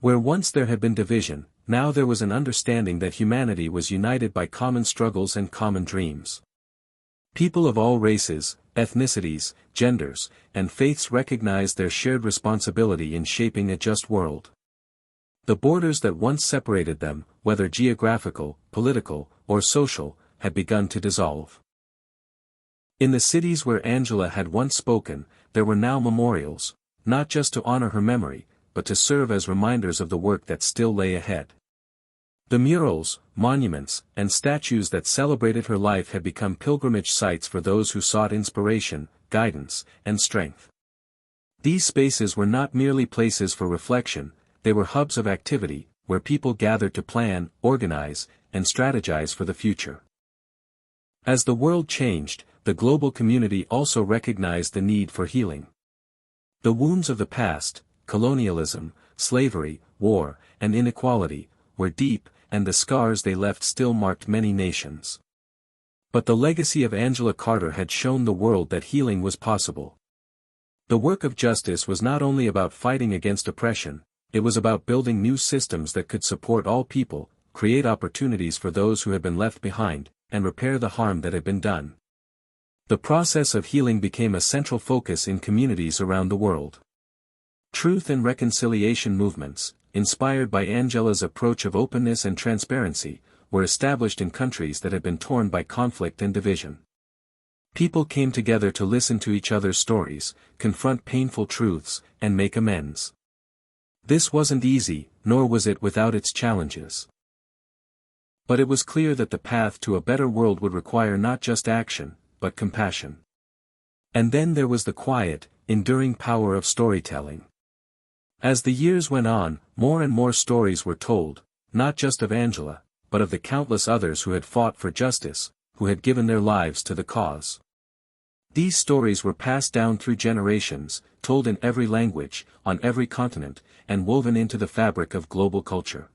Where once there had been division, now there was an understanding that humanity was united by common struggles and common dreams. People of all races, ethnicities, genders, and faiths recognized their shared responsibility in shaping a just world. The borders that once separated them, whether geographical, political, or social, had begun to dissolve. In the cities where Angela had once spoken, there were now memorials, not just to honor her memory, but to serve as reminders of the work that still lay ahead. The murals, monuments, and statues that celebrated her life had become pilgrimage sites for those who sought inspiration, guidance, and strength. These spaces were not merely places for reflection, they were hubs of activity, where people gathered to plan, organize, and strategize for the future. As the world changed, the global community also recognized the need for healing. The wounds of the past, colonialism, slavery, war, and inequality, were deep, and the scars they left still marked many nations. But the legacy of Angela Carter had shown the world that healing was possible. The work of justice was not only about fighting against oppression, it was about building new systems that could support all people, create opportunities for those who had been left behind, and repair the harm that had been done. The process of healing became a central focus in communities around the world. Truth and reconciliation movements, inspired by Angela's approach of openness and transparency, were established in countries that had been torn by conflict and division. People came together to listen to each other's stories, confront painful truths, and make amends. This wasn't easy, nor was it without its challenges. But it was clear that the path to a better world would require not just action, but compassion. And then there was the quiet, enduring power of storytelling. As the years went on, more and more stories were told, not just of Angela, but of the countless others who had fought for justice, who had given their lives to the cause. These stories were passed down through generations, told in every language, on every continent, and woven into the fabric of global culture.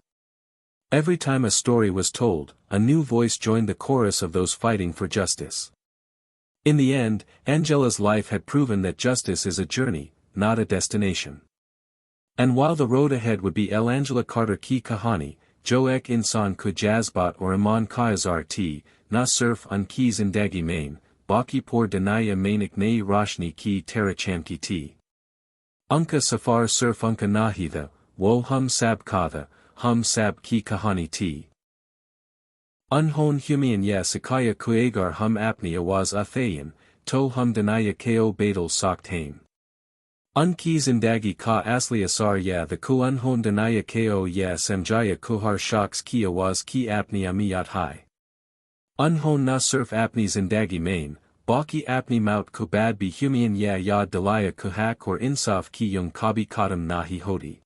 Every time a story was told, a new voice joined the chorus of those fighting for justice. In the end, Angela's life had proven that justice is a journey, not a destination. And while the road ahead would be El Angela Carter ki kahani, jo ek insan ko jazbat or iman kaizar ti, na surf un ki zindagi main, baki por danaya mainik nayi roshni ki terachamki ti. Unka safar surf unka nahitha, wo hum sab katha, hum sab ki kahani ti. Unhon humian ya sakaya kuagar hum apni awaz athayan, to hum danaya ko badal saktain. Unki zindagi ka asli asar ya the ku unhon danaya ko ya samjaya kuhar shaks ki awaz ki apni amiyat hai. Unhon na surf apni zindagi main, baki apni maut kubad bi humian ya yad dalaya kuhak or insaf ki yung kabi kadam nahi hodi.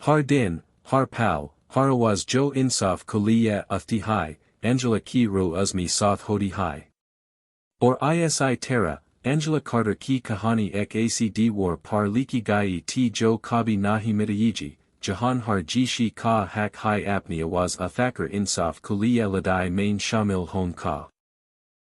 Har din, har pal, harawaz jo insaf kuliya uthti hai, Angela ki ro uzmi soth hodi hai. Or isi terra, Angela Carter ki kahani ek acd war par liki gai ti jo kabi nahi mitayiji, jahan har jishi ka hak hai apni awaz athakar insaf kuliya ladai main shamil hon ka.